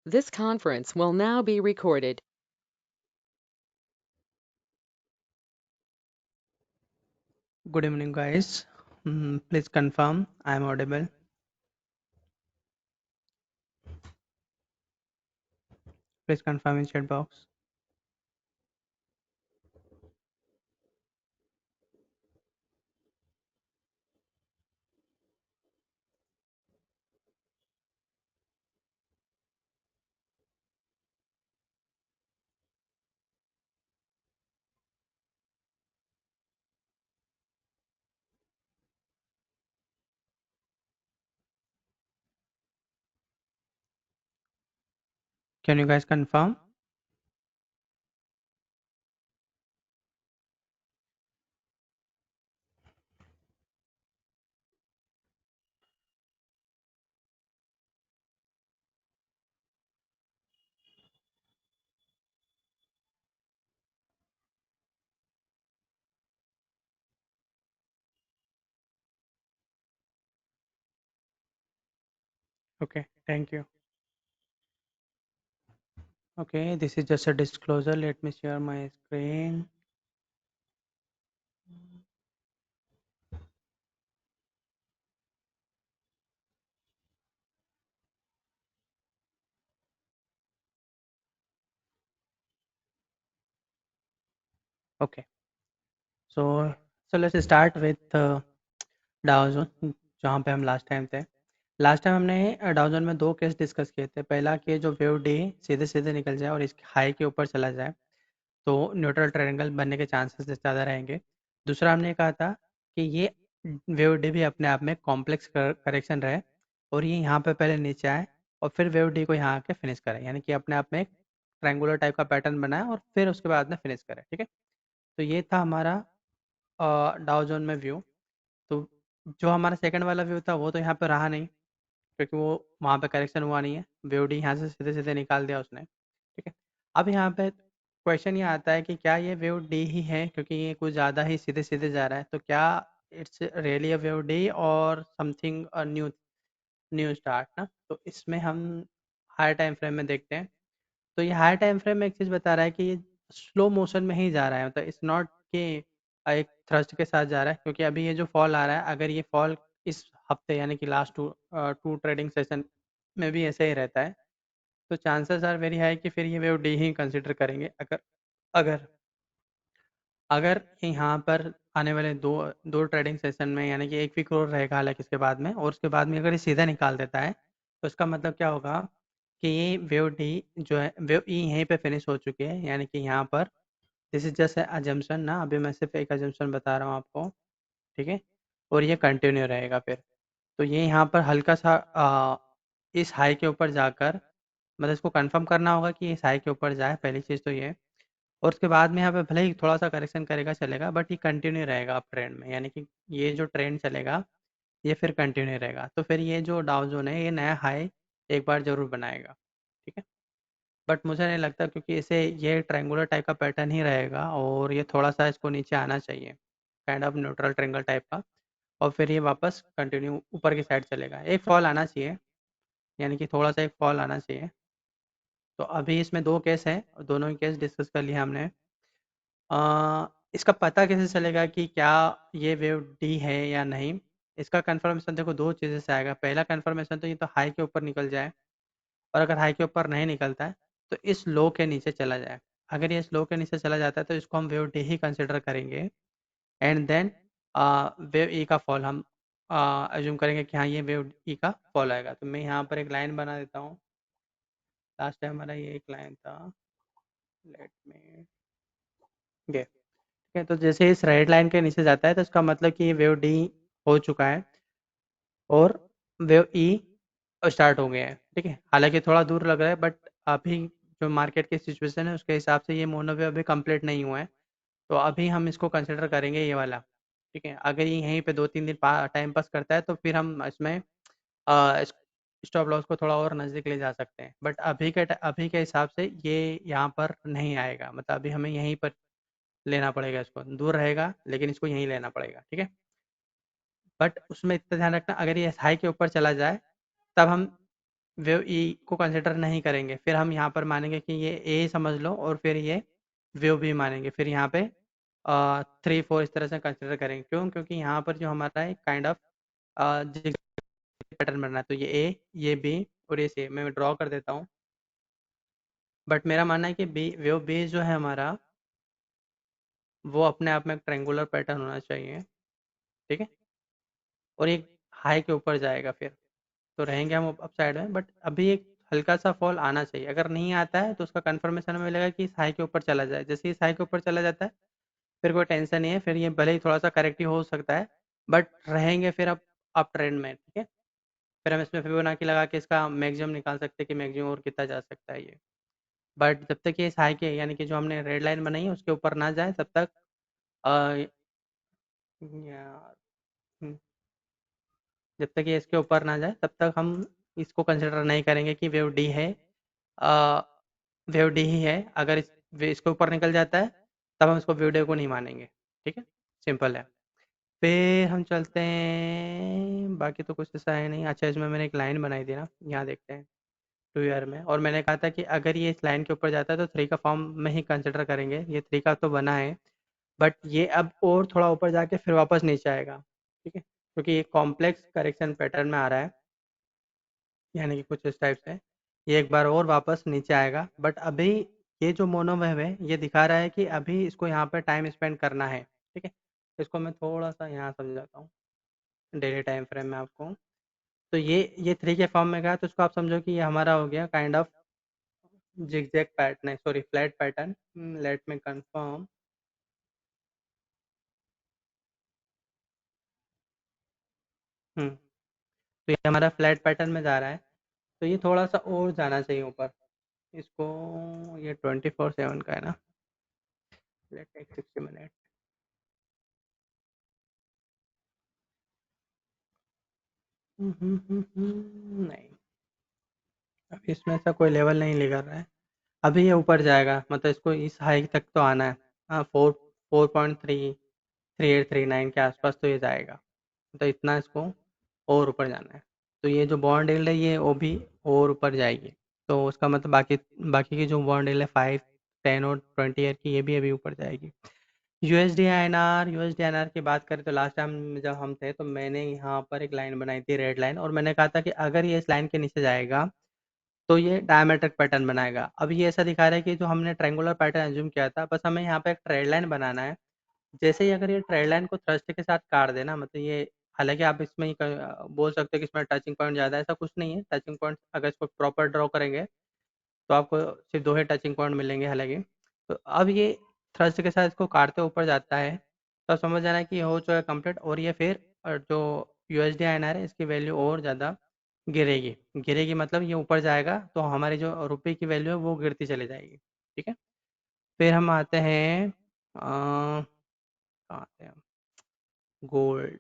This conference will now be recorded. Good evening, guys. Please confirm I am audible. Please confirm in chat box. Can you guys confirm? Okay, thank you. Okay, this is just a disclosure. Let me share my screen. Okay, so let's start with डाउ zone जहाँ पे हम last time थे. Last time हमने डाउ zone में दो case discuss किए थे. पहला केस जो वेव डी सीधे सीधे निकल जाए और इस हाई के ऊपर चला जाए तो न्यूट्रल ट्रायंगल बनने के चांसेस ज़्यादा रहेंगे. दूसरा हमने कहा था कि ये वेव डी भी अपने आप में कॉम्प्लेक्स करेक्शन रहे और ये यहाँ पे पहले नीचे आए और फिर वेव डी को यहाँ आके फिनिश करें, यानी कि अपने आप में एक ट्रायंगुलर टाइप का पैटर्न बनाए और फिर उसके बाद में फिनिश करें. ठीक है, तो ये था हमारा डाउ जोन में व्यू. तो जो हमारा सेकंड वाला व्यू था वो तो यहाँ पे रहा नहीं क्योंकि वो वहाँ पे करेक्शन हुआ नहीं है. वेव डी यहाँ से सीधे सीधे निकाल दिया उसने. ठीक है, अब यहाँ पे क्वेश्चन ये आता है कि क्या ये वेव डी ही है, क्योंकि ये कुछ ज़्यादा ही सीधे सीधे जा रहा है. तो क्या it's really a wave D और समथिंग न्यू न्यू स्टार्ट ना. तो इसमें हम हायर टाइम फ्रेम में देखते हैं. तो ये हायर टाइम फ्रेम में एक चीज़ बता रहा है कि ये स्लो मोशन में ही जा रहा है. मतलब इट्स नॉट कि एक थ्रस्ट के साथ जा रहा है, क्योंकि अभी ये जो फॉल आ रहा है, अगर ये फॉल इस हफ्ते यानी कि लास्ट टू ट्रेडिंग सेशन में भी ऐसे ही रहता है तो चांसेस आर वेरी हाई कि फिर ये वेव डी ही कंसिडर करेंगे. अगर अगर अगर यहाँ पर आने वाले दो दो ट्रेडिंग सेशन में, यानी कि एक वीक और रहेगा हालांकि इसके बाद में, और उसके बाद में अगर ये सीधा निकाल देता है तो इसका मतलब क्या होगा कि ये वेव डी जो है वेव ई यहीं पे फिनिश हो चुकी है, यानी कि यहाँ पर दिस इज जस्ट अजम्पशन ना. अभी मैं सिर्फ एक अजम्पशन बता रहा हूँ आपको. ठीक है, और ये कंटिन्यू रहेगा फिर. तो ये यहाँ पर हल्का सा इस हाई के ऊपर जाकर, मतलब इसको कंफर्म करना होगा कि इस हाई के ऊपर जाए, पहली चीज़ तो ये. और उसके बाद में यहाँ पे भले ही थोड़ा सा करेक्शन करेगा चलेगा, बट ये कंटिन्यू रहेगा अप ट्रेंड में, यानी कि ये जो ट्रेंड चलेगा ये फिर कंटिन्यू रहेगा. तो फिर ये जो डाउ जोन है ये नया हाई एक बार ज़रूर बनाएगा. ठीक है, बट मुझे नहीं लगता, क्योंकि इसे ये ट्रायंगुलर टाइप का पैटर्न ही रहेगा और ये थोड़ा सा इसको नीचे आना चाहिए, kind of neutral triangle type का. और फिर ये वापस कंटिन्यू ऊपर की साइड चलेगा. एक फॉल आना चाहिए, यानी कि थोड़ा सा एक फॉल आना चाहिए. तो अभी इसमें दो केस हैं, दोनों ही केस डिस्कस कर लिया हमने. इसका पता कैसे चलेगा कि क्या ये वेव डी है या नहीं. इसका कंफर्मेशन देखो दो चीज़ें से आएगा. पहला कंफर्मेशन तो ये तो हाई के ऊपर निकल जाए, और अगर हाई के ऊपर नहीं निकलता है तो इस लो के नीचे चला जाए. अगर ये इस लो के नीचे चला जाता है तो इसको हम वेव डी ही कंसिडर करेंगे. एंड देन वेव ई का फॉल हम एज्यूम करेंगे कि हाँ ये वेव ई का फॉल आएगा. तो मैं यहाँ पर एक लाइन बना देता हूँ. लास्ट टाइम हमारा ये एक लाइन था. लेट मी ये ठीक है. तो जैसे इस रेड लाइन के नीचे जाता है तो इसका मतलब कि ये वेव डी हो चुका है और वेव ई स्टार्ट हो गया है. ठीक है, हालांकि थोड़ा दूर लग रहा है, बट अभी जो मार्केट की सिचुएशन है उसके हिसाब से ये मोनो वेव अभी कंप्लीट नहीं हुआ है. तो अभी हम इसको कंसिडर करेंगे ये वाला. ठीक है, अगर ये यहीं पे 2-3 दिन टाइम पास करता है तो फिर हम इसमें स्टॉप लॉस को थोड़ा और नज़दीक ले जा सकते हैं. बट अभी के हिसाब से ये यहाँ पर नहीं आएगा. मतलब अभी हमें यहीं पर लेना पड़ेगा. इसको दूर रहेगा लेकिन इसको यहीं लेना पड़ेगा. ठीक है, बट उसमें इतना ध्यान रखना, अगर ये हाई के ऊपर चला जाए तब हम वेव ई को कंसिडर नहीं करेंगे, फिर हम यहाँ पर मानेंगे कि ये ए समझ लो, और फिर ये वेव बी मानेंगे, फिर यहाँ पे 3 4 इस तरह से कंसिडर करेंगे। क्यों? क्योंकि यहाँ पर जो हमारा एक काइंड ऑफ पैटर्न बनना है, तो ये ए, ये बी और ये सी मैं ड्रॉ कर देता हूँ। बट मेरा मानना है कि बी वेव बी जो है हमारा, वो अपने आप में एक ट्रेंगुलर पैटर्न होना चाहिए। ठीक है, और एक हाई के ऊपर जाएगा, फिर तो रहेंगे हम अप साइड में, बट अभी एक हल्का सा फॉल आना चाहिए। अगर नहीं आता है तो उसका कंफर्मेशन हमें मिलेगा कि इस हाई के ऊपर चला जाए। जैसे इस हाई के ऊपर चला जाता है, फिर कोई टेंशन नहीं है, फिर ये भले ही थोड़ा सा करेक्टिव हो सकता है, बट रहेंगे फिर अप ट्रेंड में। ठीक है, फिर हम इसमें फिबोनाची लगा के इसका मैक्सिमम निकाल सकते हैं कि मैक्सिमम और कितना जा सकता है ये। बट जब तक ये इस हाई के, यानी कि जो हमने रेड लाइन बनाई है उसके ऊपर ना जाए, तब तक अ, यार, जब तक ये इसके ऊपर ना जाए तब तक हम इसको कंसिडर नहीं करेंगे कि वेव डी है। अ, वेव डी ही है। अगर इसके ऊपर निकल जाता है, तब हम इसको वेव डी को नहीं मानेंगे। ठीक है, सिंपल है। फिर हम चलते हैं, बाकी तो कुछ ऐसा है नहीं। अच्छा, इसमें मैंने एक लाइन बनाई थी ना, यहाँ देखते हैं 2 ईयर में, और मैंने कहा था कि अगर ये इस लाइन के ऊपर जाता है तो 3 का फॉर्म में ही कंसिडर करेंगे। ये 3 का तो बना है, बट ये अब और थोड़ा ऊपर जाके फिर वापस नीचे आएगा। ठीक है, क्योंकि ये कॉम्प्लेक्स करेक्शन पैटर्न में आ रहा है, यानी कि कुछ इस टाइप से ये एक बार और वापस नीचे आएगा। बट अभी ये जो मोनोवेव है, ये दिखा रहा है कि अभी इसको यहाँ पर टाइम स्पेंड करना है। ठीक है, इसको मैं थोड़ा सा यहाँ समझाता हूँ डेली टाइम फ्रेम में आपको। तो ये 3 के फॉर्म में गया, तो इसको आप समझो कि ये हमारा हो गया kind of zigzag pattern, sorry flat pattern. Let me confirm. Hmm तो ये हमारा फ्लैट पैटर्न में जा रहा है, तो ये थोड़ा सा और जाना चाहिए ऊपर इसको। ये 24/7 का है ना, लेट टेक 60 मिनट। नहीं, अभी इसमें ऐसा कोई लेवल नहीं लिखा रहा है। अभी ये ऊपर जाएगा, मतलब इसको इस हाइट तक तो आना है। हाँ, 4.3839 के आसपास तो ये जाएगा, तो इतना इसको और ऊपर जाना है। तो ये जो बॉन्ड यील्ड है, ये वो भी और ऊपर जाएगी। तो उसका मतलब बाकी बाकी की जो बॉन्ड यील्ड है 5 10 और 20 ईयर की, ये भी अभी ऊपर जाएगी। यूएसडी आईएनआर की बात करें, तो लास्ट टाइम जब हम थे तो मैंने यहाँ पर एक लाइन बनाई थी, रेड लाइन, और मैंने कहा था कि अगर ये इस लाइन के नीचे जाएगा तो ये डायमेट्रिक पैटर्न बनाएगा। अब ये ऐसा दिखा रहा है कि जो हमने ट्रायंगुलर पैटर्न एज्यूम किया था, बस हमें यहाँ पे एक ट्रेड लाइन बनाना है। जैसे ही अगर ये ट्रेड लाइन को थ्रस्ट के साथ काट देना, मतलब ये, हालांकि आप इसमें बोल सकते हो कि इसमें टचिंग पॉइंट ज़्यादा है, ऐसा कुछ नहीं है। टचिंग पॉइंट अगर इसको प्रॉपर ड्रॉ करेंगे तो आपको सिर्फ 2 ही टचिंग पॉइंट मिलेंगे हालांकि। तो अब ये थ्रस्ट के साथ इसको काटते ऊपर जाता है, तो आप समझ जाना है कि ये हो चुका है कंप्लीट। और ये फिर जो यूएसडी आईएनआर है, इसकी वैल्यू और ज़्यादा गिरेगी। गिरेगी मतलब ये ऊपर जाएगा, तो हमारी जो रुपए की वैल्यू है वो गिरती चली जाएगी। ठीक है, फिर हम आते हैं कहाँ आते हैं, गोल्ड,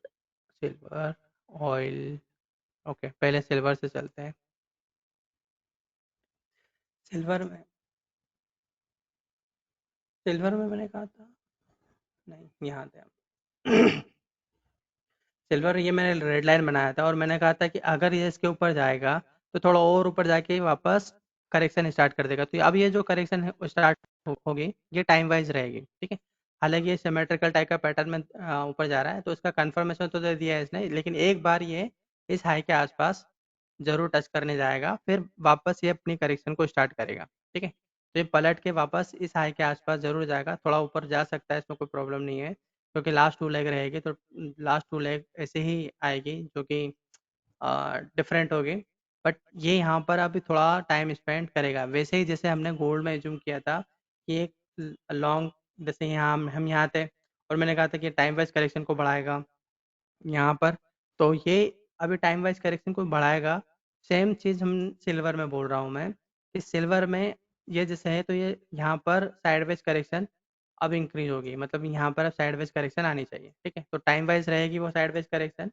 सिल्वर, ऑयल। ओके, पहले सिल्वर से चलते हैं। सिल्वर में सिल्वर में मैंने कहा था, नहीं, यहाँ आते हैं। सिल्वर, ये मैंने रेड लाइन बनाया था, और मैंने कहा था कि अगर ये इसके ऊपर जाएगा तो थोड़ा और ऊपर जाके वापस करेक्शन स्टार्ट कर देगा। तो अब ये जो करेक्शन है स्टार्ट होगी, ये टाइम वाइज रहेगी। ठीक है, हालांकि ये सिमेट्रिकल टाइप का पैटर्न में ऊपर जा रहा है, तो इसका कंफर्मेशन तो दे दिया है इसने, लेकिन एक बार ये इस हाई के आसपास जरूर टच करने जाएगा, फिर वापस ये अपनी करेक्शन को स्टार्ट करेगा। ठीक है, तो ये पलट के वापस इस हाई के आसपास जरूर जाएगा, थोड़ा ऊपर जा सकता है, इसमें कोई प्रॉब्लम नहीं है, क्योंकि लास्ट 2 लेग रहेगी, तो लास्ट 2 लेग ऐसे ही आएगी जो कि डिफरेंट होगी। बट ये यहाँ पर अभी थोड़ा टाइम स्पेंड करेगा, वैसे ही जैसे हमने गोल्ड में एज्यूम किया था कि एक लॉन्ग, जैसे यहाँ हम यहाँ थे और मैंने कहा था कि टाइम वाइज करेक्शन को बढ़ाएगा यहाँ पर, तो ये अभी टाइम वाइज करेक्शन को बढ़ाएगा। सेम चीज़ हम सिल्वर में बोल रहा हूँ मैं, कि सिल्वर में ये जैसे है, तो ये यहाँ पर साइडवेज करेक्शन अब इंक्रीज होगी, मतलब यहाँ पर अब साइडवेज करेक्शन आनी चाहिए। ठीक है, तो टाइम वाइज रहेगी वो साइडवेज करेक्शन।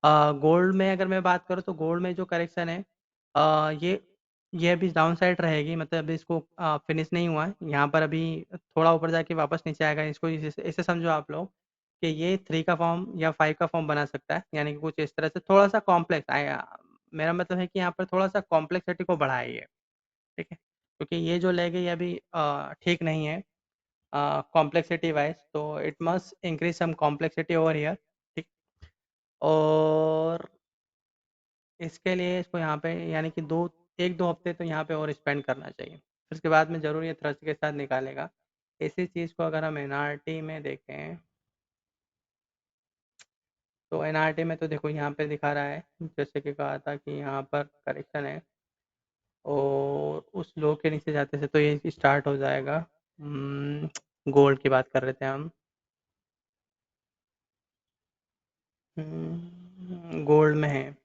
गोल्ड में अगर मैं बात करूँ, तो गोल्ड में जो करेक्शन है, ये अभी डाउन साइड रहेगी, मतलब अभी इसको फिनिश नहीं हुआ है, यहाँ पर अभी थोड़ा ऊपर जाके वापस नीचे आएगा। इसको ऐसे समझो आप लोग कि ये 3 का फॉर्म या 5 का फॉर्म बना सकता है, यानी कि कुछ इस तरह से थोड़ा सा कॉम्प्लेक्स आएगा। मेरा मतलब है कि यहाँ पर थोड़ा सा कॉम्प्लेक्सिटी को बढ़ाया है, ठीक है, क्योंकि ये जो लेग है ये अभी ठीक नहीं है कॉम्प्लेक्सिटी वाइज, तो it must increase some complexity over here, ठीक। और इसके लिए इसको यहाँ पे यानी कि 1-2 हफ्ते तो यहाँ पे और स्पेंड करना चाहिए, फिर उसके बाद में ज़रूर ये थ्रस्ट के साथ निकालेगा। इसी चीज़ को अगर हम एनआरटी में देखें तो एनआरटी में तो देखो यहाँ पे दिखा रहा है जैसे कि कहा था कि यहाँ पर करेक्शन है और उस लो के नीचे जाते से तो ये स्टार्ट हो जाएगा। गोल्ड की बात कर रहे थे हम। गोल्ड में है,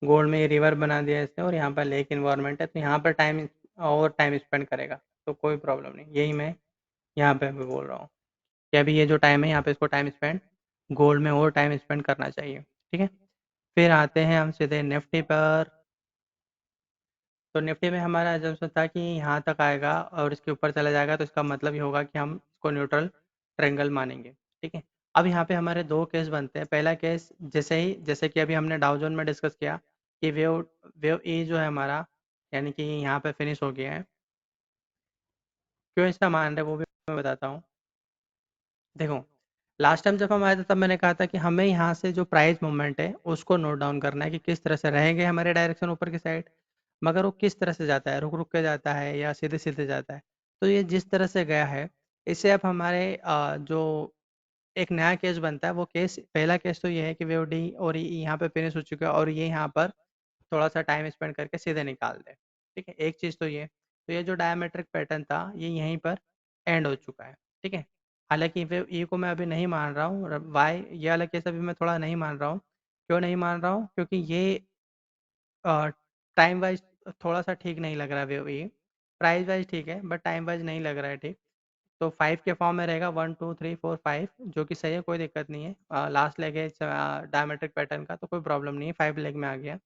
गोल्ड में ये रिवर बना दिया इसने और यहाँ पर लेक इन्वायरमेंट है, तो यहाँ पर टाइम स्पेंड करेगा, तो कोई प्रॉब्लम नहीं। यही मैं यहाँ पे अभी बोल रहा हूँ कि अभी ये जो टाइम है यहाँ पे इसको टाइम स्पेंड गोल्ड में और टाइम स्पेंड करना चाहिए, ठीक है। फिर आते हैं हम सीधे निफ्टी पर। तो निफ्टी में हमारा एजम्पशन था कि यहाँ तक आएगा और इसके ऊपर चला जाएगा, तो इसका मतलब ये होगा कि हम इसको न्यूट्रल ट्रायंगल मानेंगे, ठीक है। अब यहाँ पे हमारे दो केस बनते हैं। पहला केस जैसे कि अभी हमने डाउ जोन में डिस्कस किया कि वेव वेव ए जो है हमारा यानी कि यहाँ पे फिनिश हो गया है। क्यों ऐसा मान रहे हैं वो भी मैं बताता हूँ। देखो, लास्ट टाइम जब हम आए थे तब मैंने कहा था कि हमें यहाँ से जो प्राइस मूवमेंट है उसको नोट डाउन करना है कि किस तरह से रहेंगे हमारे डायरेक्शन ऊपर की साइड, मगर वो किस तरह से जाता है, रुक रुक के जाता है या सीधे सीधे जाता है। तो ये जिस तरह से गया है इससे अब हमारे जो एक नया केस बनता है वो केस, पहला केस तो ये है कि वेव डी और यहाँ पे फिनिश हो चुका है और ये यहाँ पर थोड़ा सा टाइम स्पेंड करके सीधे निकाल दे, ठीक है। एक चीज़ तो ये जो डायमेट्रिक पैटर्न था ये यहीं पर एंड हो चुका है, ठीक है। हालांकि वेव ई को मैं अभी नहीं मान रहा हूँ, वाई ये वाला केस अभी मैं थोड़ा नहीं मान रहा हूँ। क्यों नहीं मान रहा हूँ? क्योंकि ये टाइम वाइज थोड़ा सा ठीक नहीं लग रहा है वेव ई। प्राइस वाइज ठीक है बट टाइम वाइज नहीं लग रहा है ठीक। तो 5 के फॉर्म में रहेगा 1 2 3 4 5, जो कि सही है, कोई दिक्कत नहीं है। लास्ट लेग है डायमेट्रिक पैटर्न का, तो कोई प्रॉब्लम नहीं है, 5 लेग में आ गया।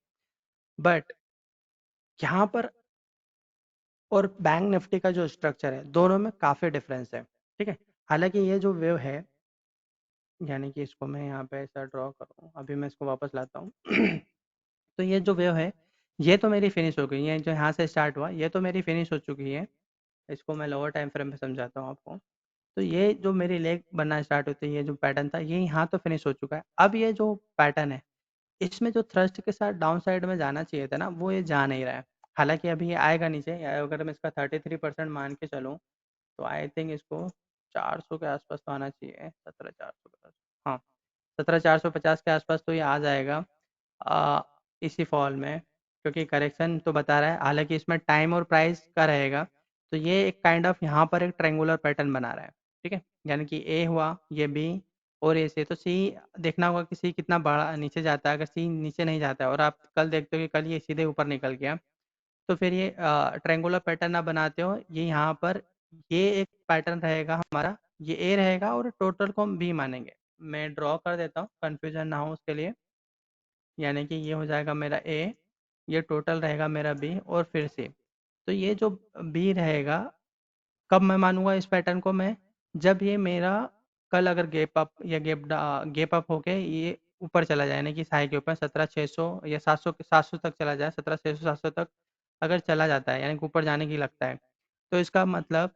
बट यहाँ पर और बैंक निफ्टी का जो स्ट्रक्चर है दोनों में काफ़ी डिफरेंस है, ठीक है। हालांकि ये जो वेव है यानी कि इसको मैं यहाँ पे ऐसा ड्रॉ करूँ, अभी मैं इसको वापस लाता हूँ तो ये जो वेव है ये तो मेरी फिनिश हो गई है, जो यहाँ से स्टार्ट हुआ ये तो मेरी फिनिश हो चुकी है। इसको मैं लोअर टाइम फ्रेम में समझाता हूँ आपको। तो ये जो मेरी लेग बनना स्टार्ट होती है, ये जो पैटर्न था ये यहाँ तो फिनिश हो चुका है। अब ये जो पैटर्न है इसमें जो थ्रस्ट के साथ डाउन साइड में जाना चाहिए था ना वो ये जा नहीं रहा है। हालांकि अभी ये आएगा नीचे, या अगर मैं इसका 33% मान के चलूँ तो आई थिंक इसको 400 के आसपास तो आना चाहिए, 17,450। हाँ, 17,450 के आसपास तो ये आ जाएगा आ, इसी फॉल में, क्योंकि करेक्शन तो बता रहा है। हालांकि इसमें टाइम और प्राइस का रहेगा, तो ये एक काइंड ऑफ यहाँ पर एक ट्रायंगुलर पैटर्न बना रहा है, ठीक है। यानी कि ए हुआ, ये बी और ए से, तो सी देखना होगा कि सी कितना बड़ा नीचे जाता है। अगर सी नीचे नहीं जाता है और आप कल देखते हो कि कल ये सीधे ऊपर निकल गया, तो फिर ये ट्रायंगुलर पैटर्न ना बनाते हो, ये यहाँ पर ये एक पैटर्न रहेगा हमारा, ये ए रहेगा और टोटल को हम बी मानेंगे। मैं ड्रॉ कर देता हूँ कंफ्यूजन ना हो उसके लिए। यानी कि ये हो जाएगा मेरा ए, ये टोटल रहेगा मेरा बी और फिर सी। तो ये जो बी रहेगा, कब मैं मानूंगा इस पैटर्न को मैं, जब ये मेरा कल अगर गैप अप या गैप अप होके ये ऊपर चला जाए, यानी कि हाई के ऊपर 17,600 या 700 तक चला जाए, 17,600 700 तक अगर चला जाता है यानी कि ऊपर जाने की लगता है, तो इसका मतलब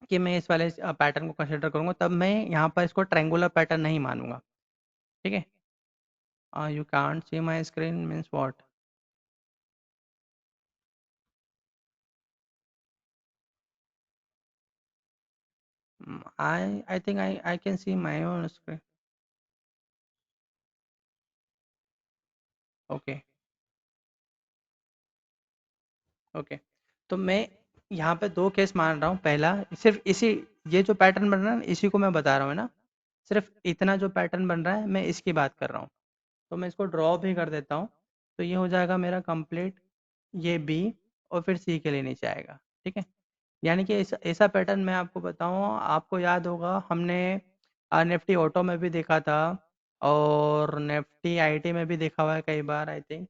कि मैं इस वाले पैटर्न को कंसिडर करूंगा, तब मैं यहाँ पर इसको ट्रायंगुलर पैटर्न नहीं मानूंगा, ठीक है। You can't see my screen means what? I think I can see my own screen. Okay, okay. तो मैं यहाँ पे दो केस मान रहा हूँ। पहला सिर्फ इसी, ये जो पैटर्न बन रहा है ना इसी को मैं बता रहा हूँ, है ना। सिर्फ इतना जो पैटर्न बन रहा है मैं इसकी बात कर रहा हूँ। तो मैं इसको ड्रॉ भी कर देता हूँ। तो ये हो जाएगा मेरा कंप्लीट, ये बी और फिर सी के लिए नीचे आएगा, ठीक है। यानी कि ऐसा ऐसा पैटर्न मैं आपको बताऊँ, आपको याद होगा हमने निफ्टी ऑटो में भी देखा था और निफ्टी आईटी में भी देखा हुआ है कई बार आई थिंक।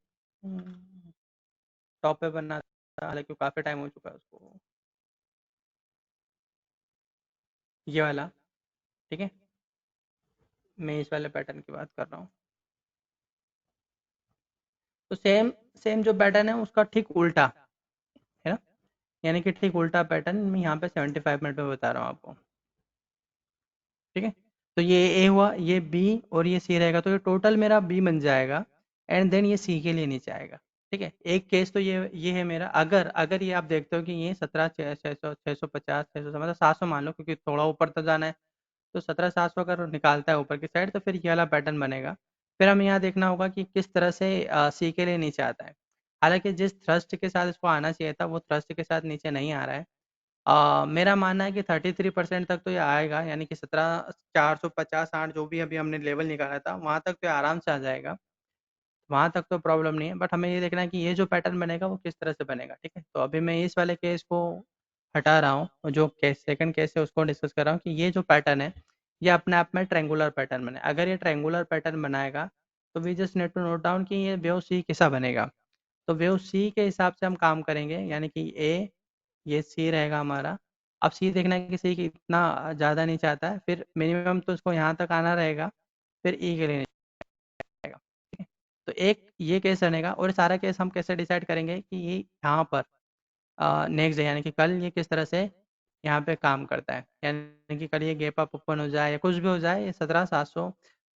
टॉप पे बनना था, हालांकि काफ़ी टाइम हो चुका है उसको। ये वाला, ठीक है। मैं इस वाले पैटर्न की बात कर रहा हूँ। तो सेम सेम जो पैटर्न है उसका ठीक उल्टा है ना, यानी कि ठीक उल्टा पैटर्न मैं यहाँ पे 75 मिनट में बता रहा हूँ आपको। ठीक है, तो ये ए हुआ, ये बी और ये सी रहेगा, तो ये टोटल मेरा बी बन जाएगा एंड देन ये सी के लिए नीचे आएगा। ठीक है, एक केस तो ये है मेरा। अगर अगर ये आप देखते हो कि ये 17 650 600 मतलब 700 मान लो, क्योंकि थोड़ा ऊपर तो जाना है, तो 17 700 अगर निकालता है ऊपर की साइड तो फिर ये वाला पैटर्न बनेगा। फिर हमें यहाँ देखना होगा कि किस तरह से सी के लिए नीचे आता है। हालांकि जिस थ्रस्ट के साथ इसको आना चाहिए था वो थ्रस्ट के साथ नीचे नहीं आ रहा है। मेरा मानना है कि 33% तक तो ये आएगा, यानी कि 17 450 8 जो भी अभी हमने लेवल निकाला था वहाँ तक तो ये आराम से आ जाएगा। वहाँ तक तो प्रॉब्लम नहीं है, बट हमें ये देखना है कि ये जो पैटर्न बनेगा वो किस तरह से बनेगा। ठीक है, तो अभी मैं इस वाले केस को हटा रहा हूँ और जो केस सेकंड केस है उसको डिस्कस कर रहा हूँ कि ये जो पैटर्न है ये अपने आप में ट्रायंगुलर पैटर्न बने। अगर ये ट्रायंगुलर पैटर्न बनाएगा तो we just need to note down कि ये वेव सी कैसा बनेगा। तो वेव सी के हिसाब से हम काम करेंगे, यानी कि ए, ये सी रहेगा हमारा। अब सी देखना है कि सी इतना ज़्यादा नीचे आता है, फिर मिनिमम तो इसको यहाँ तक आना रहेगा, फिर ई के लिए आएगा। ठीक है, तो एक ये केस रहेगा और सारा केस हम कैसे डिसाइड करेंगे कि ये यहाँ पर नेक्स्ट डे यानी कि कल ये किस तरह से यहाँ पे काम करता है, यानी कि कल ये गैप अप ओपन हो जाए या कुछ भी हो जाए, ये 17 700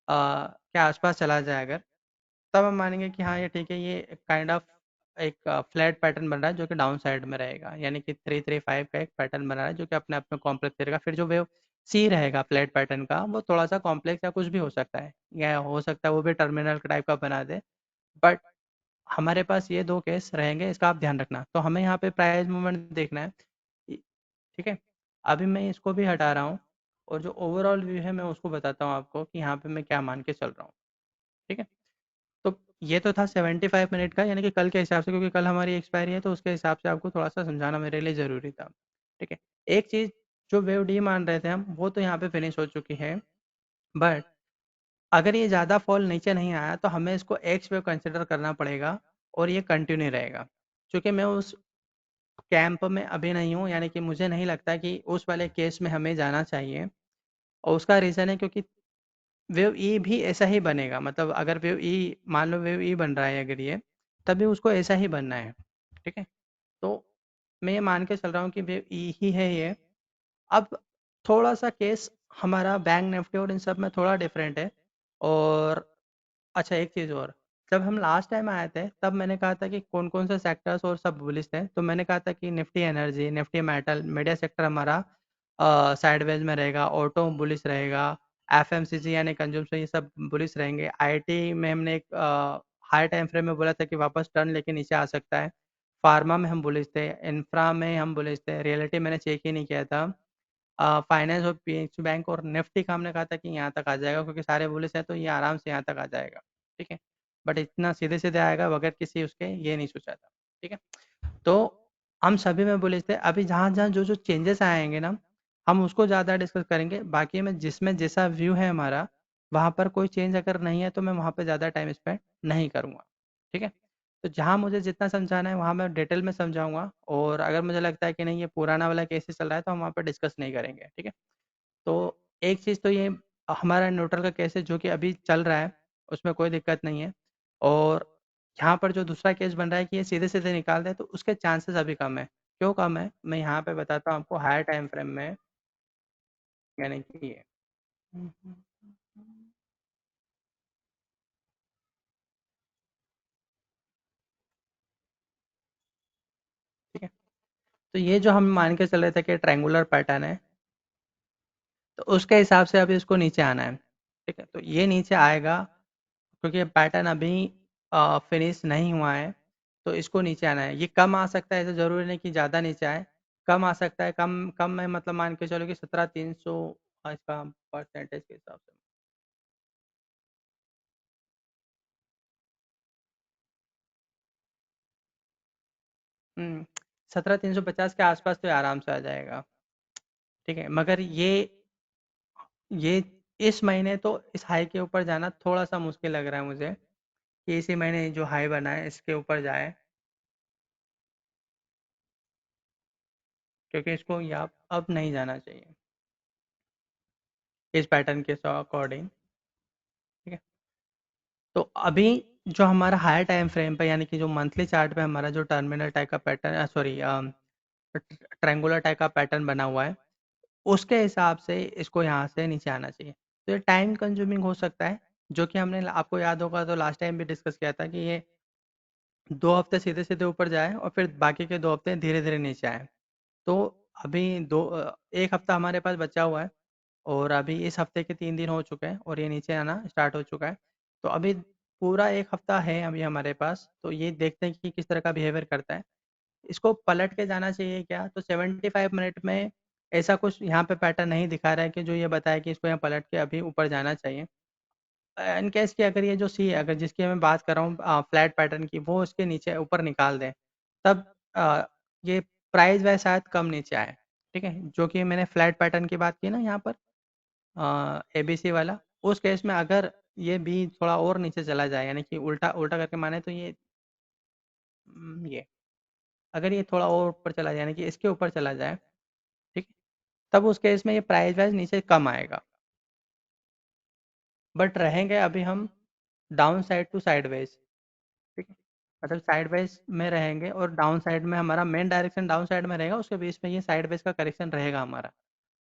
के आसपास चला जाए अगर, तब हम मानेंगे कि हाँ ये ठीक है, ये काइंड ऑफ एक फ्लैट पैटर्न बन रहा है जो कि डाउन साइड में रहेगा, यानी कि 335 का एक पैटर्न बना रहा है जो कि अपने आप में कॉम्प्लेक्स रहेगा। फिर जो वेव सी रहेगा फ्लैट पैटर्न का वो थोड़ा सा कॉम्प्लेक्स या कुछ भी हो सकता है, या हो सकता है वो भी टर्मिनल टाइप का बना दे। बट हमारे पास ये दो केस रहेंगे, इसका आप ध्यान रखना। तो हमें यहाँ पे प्राइस मूवमेंट देखना है। ठीक है, अभी मैं इसको भी हटा रहा हूँ और जो ओवरऑल व्यू है मैं उसको बताता हूँ आपको कि यहाँ पे मैं क्या मान के चल रहा हूँ। ठीक है, तो ये तो था 75 मिनट का, यानी कि कल के हिसाब से, क्योंकि कल हमारी एक्सपायरी है तो उसके हिसाब से आपको थोड़ा सा समझाना मेरे लिए ज़रूरी था। ठीक है, एक चीज़ जो वेव डी मान रहे थे हम वो तो यहाँ पे फिनिश हो चुकी है, बट अगर ये ज़्यादा फॉल नीचे नहीं आया तो हमें इसको एक्स वेव कंसिडर करना पड़ेगा और ये कंटिन्यू रहेगा। क्योंकि मैं उस कैंप में अभी नहीं हूँ, यानी कि मुझे नहीं लगता कि उस वाले केस में हमें जाना चाहिए। और उसका रीज़न है क्योंकि वेव ई भी ऐसा ही बनेगा, मतलब अगर वेव ई, मान लो वेव ई बन रहा है अगर ये, तभी उसको ऐसा ही बनना है। ठीक है, तो मैं ये मान के चल रहा हूँ कि वेव ई ही है ये। अब थोड़ा सा केस हमारा बैंक निफ्टी और इन सब में थोड़ा डिफरेंट है। और अच्छा एक चीज़ और, जब हम लास्ट टाइम आए थे तब मैंने कहा था कि कौन कौन से सेक्टर्स और सब बुलिश थे, तो मैंने कहा था कि Nifty energy, Nifty metal, media sector हमारा साइडवेज में रहेगा, ऑटो बुलिश रहेगा, एफएमसीजी यानी कंज्यूमर ये सब बुलिश रहेंगे। आईटी में हमने एक हाई टाइम फ्रेम में बोला था कि वापस टर्न लेके नीचे आ सकता है। फार्मा में हम बुलिश थे, इंफ्रा में हम बुलिश थे, रियलिटी मैंने चेक ही नहीं किया था। फाइनेंस और पीएसयू बैंक और निफ्टी का हमने कहा था कि यहाँ तक आ जाएगा, क्योंकि सारे बुलिश हैं तो ये आराम से यहाँ तक आ जाएगा। ठीक है, बट इतना सीधे सीधे आएगा बगैर किसी उसके, ये नहीं सोचा था। ठीक है, तो हम सभी में बुलिश थे। अभी जहाँ जहाँ जो जो चेंजेस आएंगे ना हम उसको ज़्यादा डिस्कस करेंगे। बाकी में जिसमें जैसा व्यू है हमारा, वहाँ पर कोई चेंज अगर नहीं है तो मैं वहाँ पर ज़्यादा टाइम स्पेंड नहीं करूँगा। ठीक है, तो जहाँ मुझे जितना समझाना है वहाँ मैं डिटेल में समझाऊंगा, और अगर मुझे लगता है कि नहीं ये पुराना वाला केस ही चल रहा है तो हम वहाँ पर डिस्कस नहीं करेंगे। ठीक है, तो एक चीज़ तो ये हमारा न्यूट्रल का केस है जो कि अभी चल रहा है, उसमें कोई दिक्कत नहीं है। और यहाँ पर जो दूसरा केस बन रहा है कि ये सीधे सीधे निकाल दे, तो उसके चांसेस अभी कम है। क्यों कम है, मैं यहाँ पे बताता हूँ आपको हायर टाइम फ्रेम में, यानी कि ये ठीक है, तो ये जो हम मान के चल रहे थे कि ट्रायंगुलर पैटर्न है, तो उसके हिसाब से अभी इसको नीचे आना है। ठीक है, तो ये नीचे आएगा क्योंकि पैटर्न अभी फिनिश नहीं हुआ है, तो इसको नीचे आना है। ये कम आ सकता है, ऐसा ज़रूरी नहीं कि ज़्यादा नीचे आए, कम आ सकता है। कम कम में मतलब मान के चलो कि 17 300 इसका परसेंटेज के हिसाब से। 17 350 के आसपास तो ये आराम से आ जाएगा। ठीक है, मगर ये इस महीने तो इस हाई के ऊपर जाना थोड़ा सा मुश्किल लग रहा है मुझे, कि इसी महीने जो हाई बना है इसके ऊपर जाए, क्योंकि इसको यहाँ अब नहीं जाना चाहिए इस पैटर्न के अकॉर्डिंग। ठीक है, तो अभी जो हमारा हायर टाइम फ्रेम पे यानी कि जो मंथली चार्ट पे हमारा जो टर्मिनल टाइप का पैटर्न सॉरी ट्रायंगुलर टाइप का पैटर्न बना हुआ है, उसके हिसाब से इसको यहाँ से नीचे आना चाहिए। तो ये टाइम कंज्यूमिंग हो सकता है, जो कि हमने आपको याद होगा तो लास्ट टाइम भी डिस्कस किया था कि ये 2 हफ्ते सीधे-सीधे ऊपर जाए और फिर बाकी के 2 हफ्ते धीरे-धीरे नीचे आए। तो अभी 1 हफ्ता हमारे पास बचा हुआ है और अभी इस हफ्ते के 3 दिन हो चुके हैं और ये नीचे आना स्टार्ट हो चुका है। तो अभी पूरा 1 हफ्ता है अभी हमारे पास, तो ये देखते हैं कि किस तरह का बिहेवियर करता है। इसको पलट के जाना चाहिए क्या? तो 75 मिनट में ऐसा कुछ यहाँ पे पैटर्न नहीं दिखा रहा है कि जो ये बताए कि इसको यहाँ पलट के अभी ऊपर जाना चाहिए। इन केस कि अगर ये जो सी है, अगर जिसकी मैं बात कर रहा हूँ फ्लैट पैटर्न की, वो उसके नीचे ऊपर निकाल दें, तब ये प्राइस वाइज़ शायद कम नीचे आए, ठीक है? जो कि मैंने फ्लैट पैटर्न की बात की ना यहाँ पर एबीसी वाला, उस केस में अगर ये भी थोड़ा और नीचे चला जाए, यानी कि उल्टा उल्टा करके माने तो ये अगर ये थोड़ा और ऊपर चला जाए, यानी कि इसके ऊपर चला जाए, ठीक है? तब उस केस में ये प्राइस वाइज़ नीचे कम आएगा। बट रहेंगे अभी हम डाउन साइड टू साइडवेज, ठीक है? मतलब साइडवेज में रहेंगे और डाउन साइड में हमारा मेन डायरेक्शन डाउन साइड में रहेगा, उसके बीच में ये साइडवेज का करेक्शन रहेगा हमारा।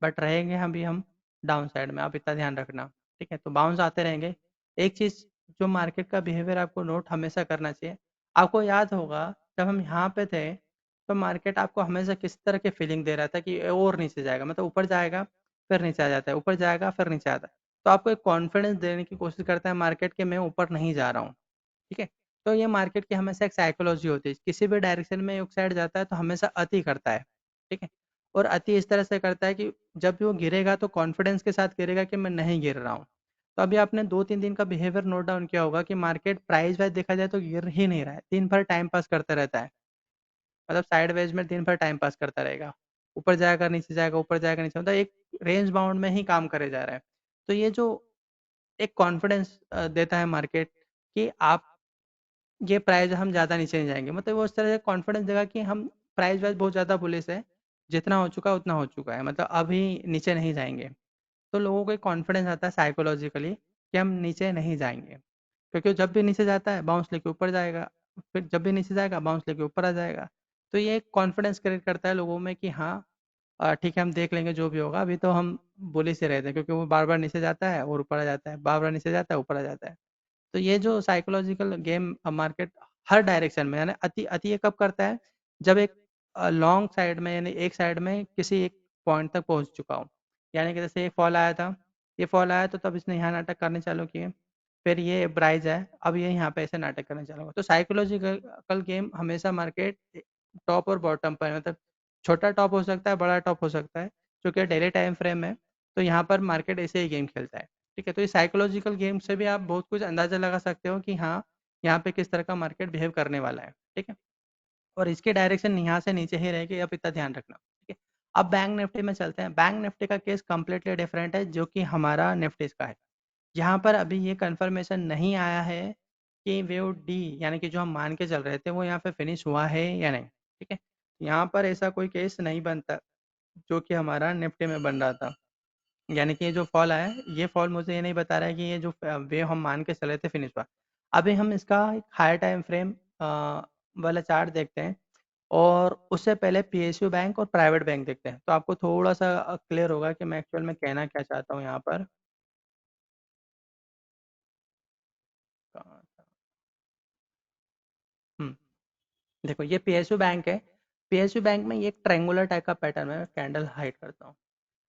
बट रहेंगे अभी हम डाउन साइड में, आप इतना ध्यान रखना, ठीक है? तो बाउंस आते रहेंगे। एक चीज़ जो मार्केट का बिहेवियर आपको नोट हमेशा करना चाहिए, आपको याद होगा जब हम यहाँ पे थे, तो मार्केट आपको हमेशा किस तरह की फीलिंग दे रहा था कि और नीचे जाएगा, मतलब ऊपर जाएगा, फिर नीचे आ जाता है, ऊपर जाएगा, फिर नीचे आता है। तो आपको एक कॉन्फिडेंस देने की कोशिश करता है मार्केट कि मैं ऊपर नहीं जा रहा हूँ, ठीक है? तो ये मार्केट की हमेशा एक साइकोलॉजी होती है, किसी भी डायरेक्शन में एक साइड जाता है तो हमेशा अति करता है, ठीक है? और अति इस तरह से करता है कि जब भी वो गिरेगा तो कॉन्फिडेंस के साथ गिरेगा कि मैं नहीं गिर रहा हूँ। तो अभी आपने 2-3 दिन का बिहेवियर नोट डाउन किया होगा कि मार्केट प्राइस वाइज़ देखा जाए तो गिर ही नहीं रहा है, दिन भर टाइम पास करता रहता है। मतलब साइडवेज में दिन भर टाइम पास करता रहेगा। ऊपर जाएगा, नीचे जाएगा, ऊपर जाएगा, नीचे मतलब एक रेंज बाउंड में ही काम करे जा रहा है। तो ये जो एक कॉन्फिडेंस देता है मार्केट कि आप ये प्राइस हम ज़्यादा नीचे नहीं जाएँगे। मतलब वो इस तरह से कॉन्फिडेंस देगा कि हम प्राइस वाइज़ बहुत ज़्यादा बुलिश है, जितना हो चुका है उतना हो चुका है, मतलब अभी नीचे नहीं जाएँगे। तो लोगों को एक कॉन्फिडेंस आता है साइकोलॉजिकली कि हम नीचे नहीं जाएँगे। क्योंकि जब भी नीचे जाता है बाउंस लेके ऊपर जाएगा, फिर जब भी नीचे जाएगा बाउंस लेके ऊपर आ जाएगा। तो ये एक कॉन्फिडेंस क्रिएट करता है लोगों में कि हाँ ठीक है हम देख लेंगे जो भी होगा, अभी तो हम बुलिश ही रहते हैं क्योंकि वो बार-बार नीचे जाता है और ऊपर आ जाता है, बार-बार नीचे जाता है, ऊपर आ जाता है। तो ये जो साइकोलॉजिकल गेम मार्केट हर डायरेक्शन में यानी अति अति ये कब करता है, जब एक लॉन्ग साइड में यानी एक साइड में किसी एक पॉइंट तक पहुँच चुका हो। यानी कि जैसे एक फॉल आया था, ये फॉल आया तो तब इसने यहाँ नाटक करने चालू किए। फिर ये राइज़ है, अब ये यहाँ पे ऐसे नाटक करने चालू हुआ। तो साइकोलॉजिकल कल गेम हमेशा मार्केट टॉप और बॉटम पर मतलब छोटा टॉप हो सकता है, बड़ा टॉप हो सकता है, क्योंकि डेली टाइम फ्रेम है, तो यहाँ पर मार्केट ऐसे ही गेम खेलता है। ठीक है? तो ये साइकोलॉजिकल गेम से भी आप बहुत कुछ अंदाज़ा लगा सकते हो कि हाँ, यहाँ पे किस तरह का मार्केट बिहेव करने वाला है। ठीक है? और इसकी डायरेक्शन यहाँ से नीचे ही रहेगी, आप इतना ध्यान रखना। ठीक है? अब बैंक निफ्टी में चलते हैं। बैंक निफ्टी का केस कंप्लीटली डिफरेंट है, जो कि हमारा निफ्टीज़ का है। यहाँ पर अभी ये कन्फर्मेशन नहीं आया है कि वेव डी यानी कि जो हम मान के चल रहे थे, वो यहाँ पे फिनिश हुआ है या नहीं। ठीक है? यहाँ पर ऐसा कोई केस नहीं बनता, जो कि हमारा निफ्टी में बन रहा था। यानी कि ये जो फॉल आया है, ये फॉल मुझे ये नहीं बता रहा है कि ये जो वेव हम मान के चले थे फिनिश हुआ। अभी हम इसका एक हायर टाइम फ्रेम वाला चार्ट देखते हैं और उससे पहले पीएसयू बैंक और प्राइवेट बैंक देखते हैं। तो आपको थोड़ा-सा क्लियर होगा कि मैं एक्चुअल में कहना क्या चाहता हूँ यहाँ पर। कहाँ था? हुँ, देखो ये पीएसयू बैंक है। पीएसयू बैंक में ये एक ट्रायंगुलर टाइप का पैटर्न है, मैं कैंडल हाइड करता हूँ।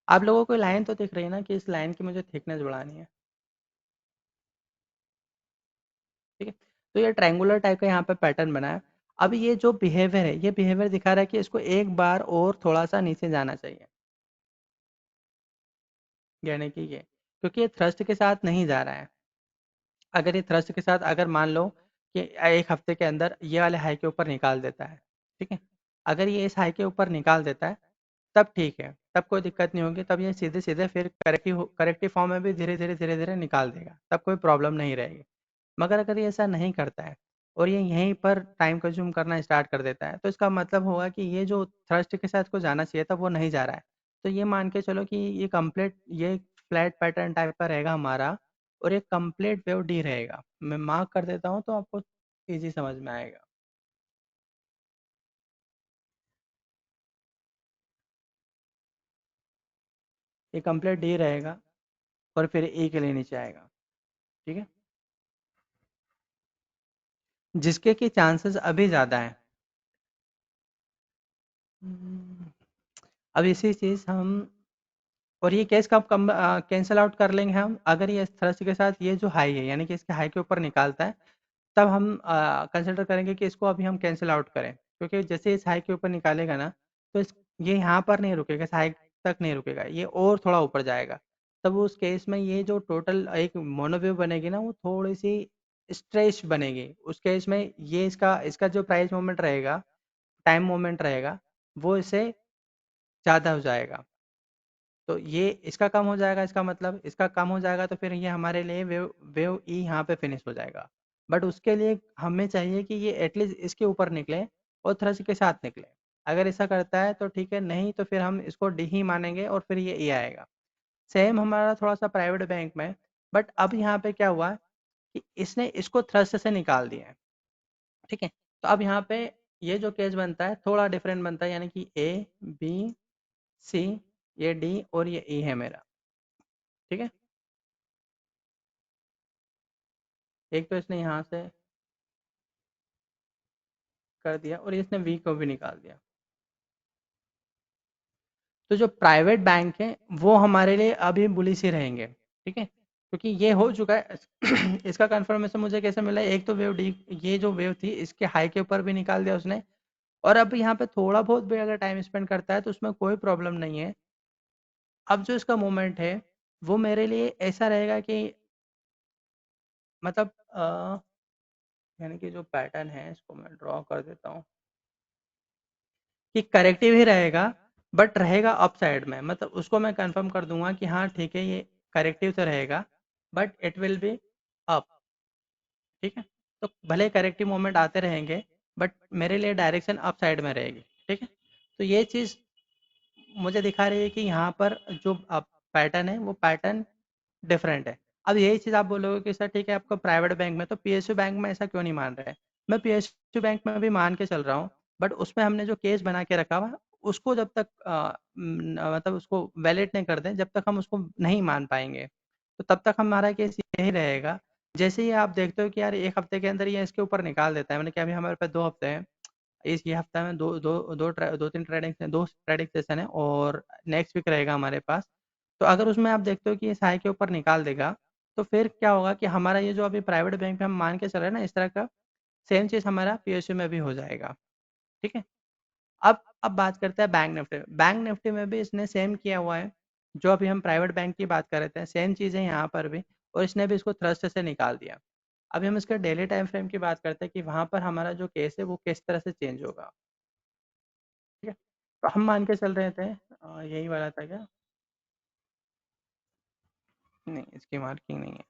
आप लोगों को लाइन तो दिख रही है ना कि इस लाइन की मुझे थिकनेस बढ़ानी है, ठीक है? तो ये ट्रायंगुलर टाइप का यहाँ पे पैटर्न बना है। अब ये जो बिहेवियर है, ये बिहेवियर दिखा रहा है कि इसको एक बार और थोड़ा-सा नीचे जाना चाहिए, यानी कि ये, क्योंकि ये थ्रस्ट के साथ नहीं जा रहा है। अगर ये थ्रस्ट के साथ अगर मान लो कि 1 हफ्ते के अंदर ये वाले हाई के ऊपर निकाल देता है, ठीक है? अगर ये इस हाई के ऊपर निकाल देता है, तब ठीक है, तब कोई दिक्कत नहीं होगी, तब ये सीधे-सीधे फिर करेक्टिव फॉर्म में भी धीरे-धीरे, धीरे-धीरे निकाल देगा, तब कोई प्रॉब्लम नहीं रहेगी। मगर अगर ये ऐसा नहीं करता है और ये यहीं पर टाइम कंज्यूम करना स्टार्ट कर देता है, तो इसका मतलब होगा कि ये जो थ्रस्ट के साथ को जाना चाहिए था, वो नहीं जा रहा है। तो ये मान के चलो कि ये कंप्लीट ये फ्लैट पैटर्न टाइप का रहेगा हमारा और एक कंप्लीट वेव डी रहेगा। मैं मार्क कर देता हूँ तो आपको इजी समझ में आएगा। ये कंप्लीट डी रहेगा और फिर ई के लिए नीचे आएगा। ठीक है, जिसके कि चांसेस अभी ज़्यादा है। अब इसी चीज़ हम, और ये केस कब कम कैंसिल आउट कर लेंगे हम, अगर ये इस थ्रस्ट के साथ ये जो हाई है यानी कि इसके हाई के ऊपर निकालता है, तब हम कंसिडर करेंगे कि इसको अभी हम कैंसिल आउट करें, क्योंकि जैसे इस हाई के ऊपर निकालेगा ना, तो ये यहाँ पर नहीं रुकेगा, इस हाई तक नहीं रुकेगा, ये और थोड़ा ऊपर जाएगा। तब उस केस में ये जो टोटल एक मोनोवेव बनेगी ना, वो थोड़ी सी स्ट्रेच बनेगी। उस केस में ये इसका इसका जो प्राइस मोमेंट रहेगा, टाइम मोमेंट रहेगा, वो इससे ज़्यादा हो जाएगा। तो ये इसका कम हो जाएगा, इसका मतलब इसका कम हो जाएगा, तो फिर ये हमारे लिए वेव वेव ई यहाँ पे फिनिश हो जाएगा। बट उसके लिए हमें चाहिए कि ये एटलीस्ट इसके ऊपर निकले और थ्रस्ट के साथ निकले। अगर ऐसा करता है तो ठीक है, नहीं तो फिर हम इसको डी ही मानेंगे और फिर ये ई आएगा। सेम हमारा थोड़ा सा प्राइवेट बैंक में, बट अब यहाँ पे क्या हुआ कि इसने इसको थ्रस्ट से निकाल दिया है। ठीक है, तो अब यहाँ पे ये जो केस बनता है थोड़ा डिफरेंट बनता है, यानी कि ए बी सी, ये डी और ये ई है मेरा। ठीक है, एक तो इसने यहाँ से कर दिया और इसने वी को भी निकाल दिया। तो जो प्राइवेट बैंक है वो हमारे लिए अभी बुलिश ही रहेंगे। ठीक है, क्योंकि ये हो चुका है। इसका कंफर्मेशन मुझे कैसे मिला, एक तो वेव डी, ये जो वेव थी इसके हाई के ऊपर भी निकाल दिया उसने, और अब यहाँ पे थोड़ा बहुत भी अगर टाइम स्पेंड करता है तो उसमें कोई प्रॉब्लम नहीं है। अब जो इसका मूवमेंट है वो मेरे लिए ऐसा रहेगा कि मतलब यानी कि जो पैटर्न है इसको मैं ड्रॉ कर देता हूँ कि करेक्टिव ही रहेगा, बट रहेगा अप साइड में। मतलब उसको मैं कंफर्म कर दूंगा कि हाँ ठीक है, ये करेक्टिव तो रहेगा, but it will be up. ठीक है, तो भले करेक्टिव मोमेंट आते रहेंगे, बट मेरे लिए डायरेक्शन अप साइड में रहेगी। ठीक है, तो ये चीज़ मुझे दिखा रही है कि यहाँ पर जो पैटर्न है वो पैटर्न डिफरेंट है। अब यही चीज़ आप बोलोगे कि सर ठीक है, आपको प्राइवेट बैंक में, तो पीएसयू बैंक में ऐसा क्यों नहीं मान रहे हैं? मैं पीएसयू बैंक में भी मान के चल रहा हूँ, बट उसमें हमने जो केस बना के रखा हुआ उसको जब तक मतलब उसको वैलिड नहीं कर दें, जब तक हम उसको नहीं मान पाएंगे, तो तब तक हमारा केस यही रहेगा। जैसे ही आप देखते हो कि यार एक हफ्ते के अंदर ये इसके ऊपर निकाल देता है, मैंने कि अभी हमारे पास 2 हफ्ते हैं, इस ये हफ्ता में दो तीन ट्रेडिंग, 2 ट्रेडिंग सेशन है और नेक्स्ट वीक रहेगा हमारे पास। तो अगर उसमें आप देखते हो कि ये हाई के ऊपर निकाल देगा, तो फिर क्या होगा कि हमारा ये जो अभी प्राइवेट बैंक में हम मान के चल रहे हैं ना, इस तरह का सेम चीज़ हमारा पीएसयू में भी हो जाएगा। ठीक है, अब बात करते हैं बैंक निफ्टी। बैंक निफ्टी में भी इसने सेम किया हुआ है, जो अभी हम प्राइवेट बैंक की बात कर रहे थे, सेम चीज़ है यहाँ पर भी, और इसने भी इसको थ्रस्ट से निकाल दिया। अभी हम इसके डेली टाइम फ्रेम की बात करते हैं कि वहाँ पर हमारा जो केस है वो किस तरह से चेंज होगा। ठीक है, तो हम मान के चल रहे थे यही वाला था क्या? नहीं, इसकी मार्किंग नहीं है।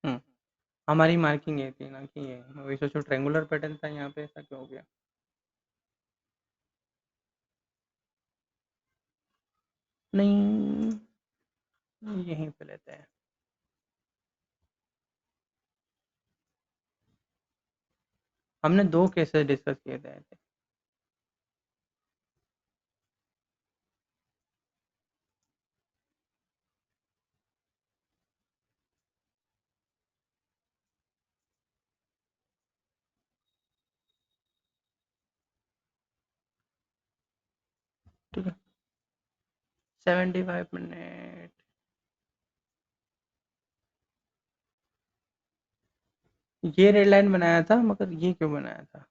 हम्म, हमारी मार्किंग ये थी ना कि ये, मैं वही सोचो ट्रेंगुलर पैटर्न था यहाँ पे, ऐसा क्यों हो गया? नहीं, यहीं पे लेते हैं। हमने 2 केसेस डिस्कस किए थे। ठीक है, 75 मिनट। ये रेड लाइन बनाया था, मगर ये क्यों बनाया था?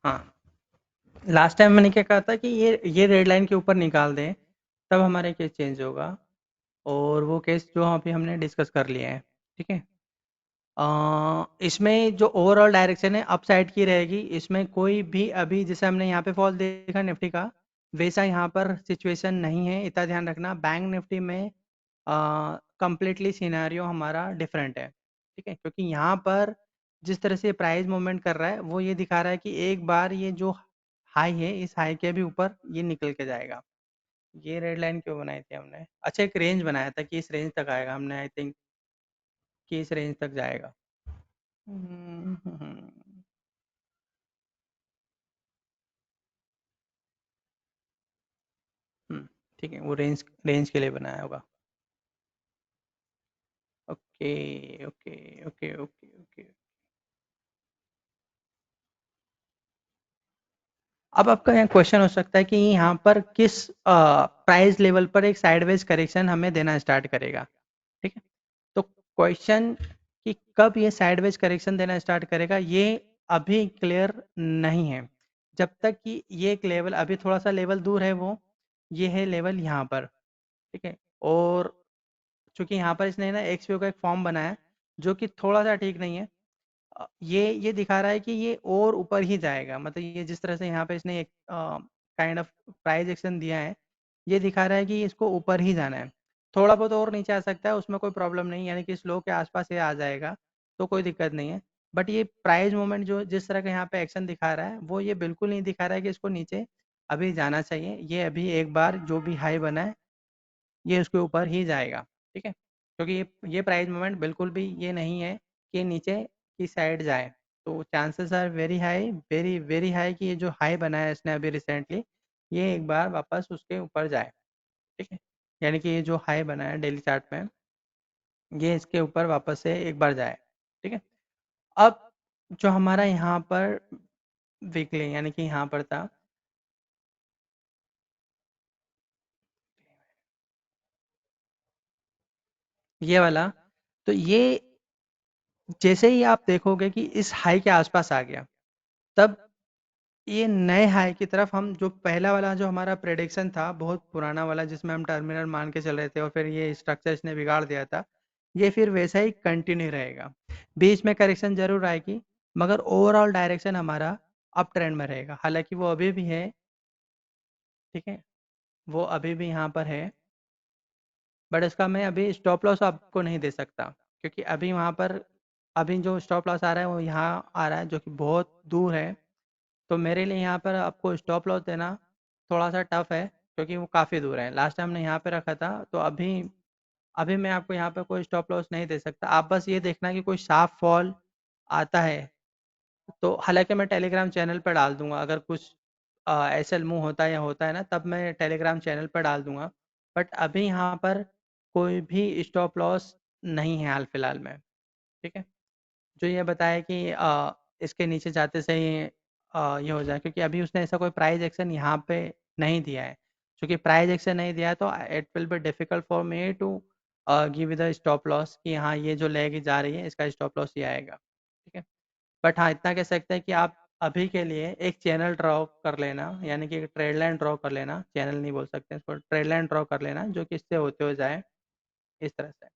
हाँ, लास्ट टाइम मैंने क्या कहा था कि ये रेड लाइन के ऊपर निकाल दें, तब हमारे केस चेंज होगा, और वो केस जो अभी हमने डिस्कस कर लिया है। ठीक है, इसमें जो ओवरऑल डायरेक्शन है अप साइड की रहेगी, इसमें कोई भी अभी जैसे हमने यहाँ पे फॉल देखा निफ्टी का, वैसा यहाँ पर सिचुएशन नहीं है, इतना ध्यान रखना। बैंक निफ्टी में कंप्लीटली सिनेरियो हमारा डिफरेंट है, ठीक है, क्योंकि यहाँ पर जिस तरह से प्राइस मूवमेंट कर रहा है वो ये दिखा रहा है कि एक बार ये जो हाई है इस हाई के भी ऊपर ये निकल के जाएगा। ये रेड लाइन क्यों बनाई थी हमने? अच्छा, एक रेंज बनाया था कि इस रेंज तक आएगा, हमने आई थिंक कि इस रेंज तक जाएगा। हम्म, हम्म, हम्म, ठीक है, वो रेंज रेंज के लिए बनाया होगा। Okay, okay, okay, okay, okay. अब आपका यहाँ क्वेश्चन हो सकता है कि यहाँ पर किस प्राइस लेवल पर एक साइडवेज करेक्शन हमें देना स्टार्ट करेगा, ठीक है। तो क्वेश्चन कि कब ये साइडवेज करेक्शन देना स्टार्ट करेगा ये अभी क्लियर नहीं है। जब तक कि ये एक लेवल अभी थोड़ा सा लेवल दूर है, वो ये है लेवल यहाँ पर, ठीक है। और चूंकि यहाँ पर इसने ना एक्सपीओ का एक फॉर्म बनाया है, जो कि थोड़ा सा ठीक नहीं है। ये दिखा रहा है कि ये और ऊपर ही जाएगा, मतलब ये जिस तरह से यहाँ पे इसने एक काइंड ऑफ प्राइस एक्शन दिया है, ये दिखा रहा है कि इसको ऊपर ही जाना है। थोड़ा बहुत और नीचे आ सकता है, उसमें कोई प्रॉब्लम नहीं, यानी कि इस लो के आसपास ये आ जाएगा तो कोई दिक्कत नहीं है। बट ये प्राइस मूवमेंट जो जिस तरह का यहाँ पे एक्शन दिखा रहा है वो ये बिल्कुल नहीं दिखा रहा है कि इसको नीचे अभी जाना चाहिए। ये अभी एक बार जो भी हाई बना है ये उसके ऊपर ही जाएगा, ठीक है, क्योंकि ये प्राइस मूवमेंट बिल्कुल भी ये नहीं है कि नीचे की साइड जाए। तो chances are very high, very very high कि ये जो हाई बना है इसने अभी रिसेंटली, ये एक बार वापस उसके ऊपर जाए, ठीक है। यानी कि ये जो हाई बना है डेली चार्ट में, ये इसके ऊपर वापस से एक बार जाए, ठीक है। अब जो हमारा यहाँ पर वीकली यानी कि यहाँ पर था ये वाला, तो ये जैसे ही आप देखोगे कि इस हाई के आसपास आ गया, तब ये नए हाई की तरफ हम जो पहला वाला जो हमारा प्रेडिक्शन था बहुत पुराना वाला जिसमें हम टर्मिनल मान के चल रहे थे और फिर ये स्ट्रक्चर इसने बिगाड़ दिया था, ये फिर वैसा ही कंटिन्यू रहेगा। बीच में करेक्शन जरूर आएगी, मगर ओवरऑल डायरेक्शन हमारा अप ट्रेंड में रहेगा। हालांकि वो अभी भी है, ठीक है, वो अभी भी यहाँ पर है, बट इसका मैं अभी स्टॉप लॉस आपको नहीं दे सकता, क्योंकि अभी वहाँ पर अभी जो स्टॉप लॉस आ रहा है वो यहाँ आ रहा है जो कि बहुत दूर है। तो मेरे लिए यहाँ पर आपको स्टॉप लॉस देना थोड़ा सा टफ है, क्योंकि वो काफ़ी दूर है। लास्ट टाइम हमने यहाँ पे रखा था, तो अभी अभी मैं आपको यहाँ पे कोई स्टॉप लॉस नहीं दे सकता। आप बस ये देखना कि कोई शार्प फॉल आता है, तो हालांकि मैं टेलीग्राम चैनल पर डाल दूंगा अगर कुछ ऐसा मूव होता है ना, तब मैं टेलीग्राम चैनल पर डाल दूंगा। बट अभी यहाँ पर कोई भी स्टॉप लॉस नहीं है हाल फिलहाल में, ठीक है। जो ये बताया कि इसके नीचे जाते से ही ये हो जाए, क्योंकि अभी उसने ऐसा कोई प्राइस एक्शन यहाँ पे नहीं दिया है। क्योंकि प्राइस एक्शन नहीं दिया है तो it will be difficult for me to give the stop loss कि हाँ ये जो लेगी जा रही है इसका स्टॉप लॉस ये आएगा, ठीक है। बट हाँ इतना कह सकते हैं कि आप अभी के लिए एक चैनल ड्रॉ कर लेना, यानी कि एक ट्रेड लाइन ड्रॉ कर लेना, चैनल नहीं बोल सकते इसको, ट्रेड लाइन ड्रॉ कर लेना जो कि इससे होते हुए जाए इस तरह से,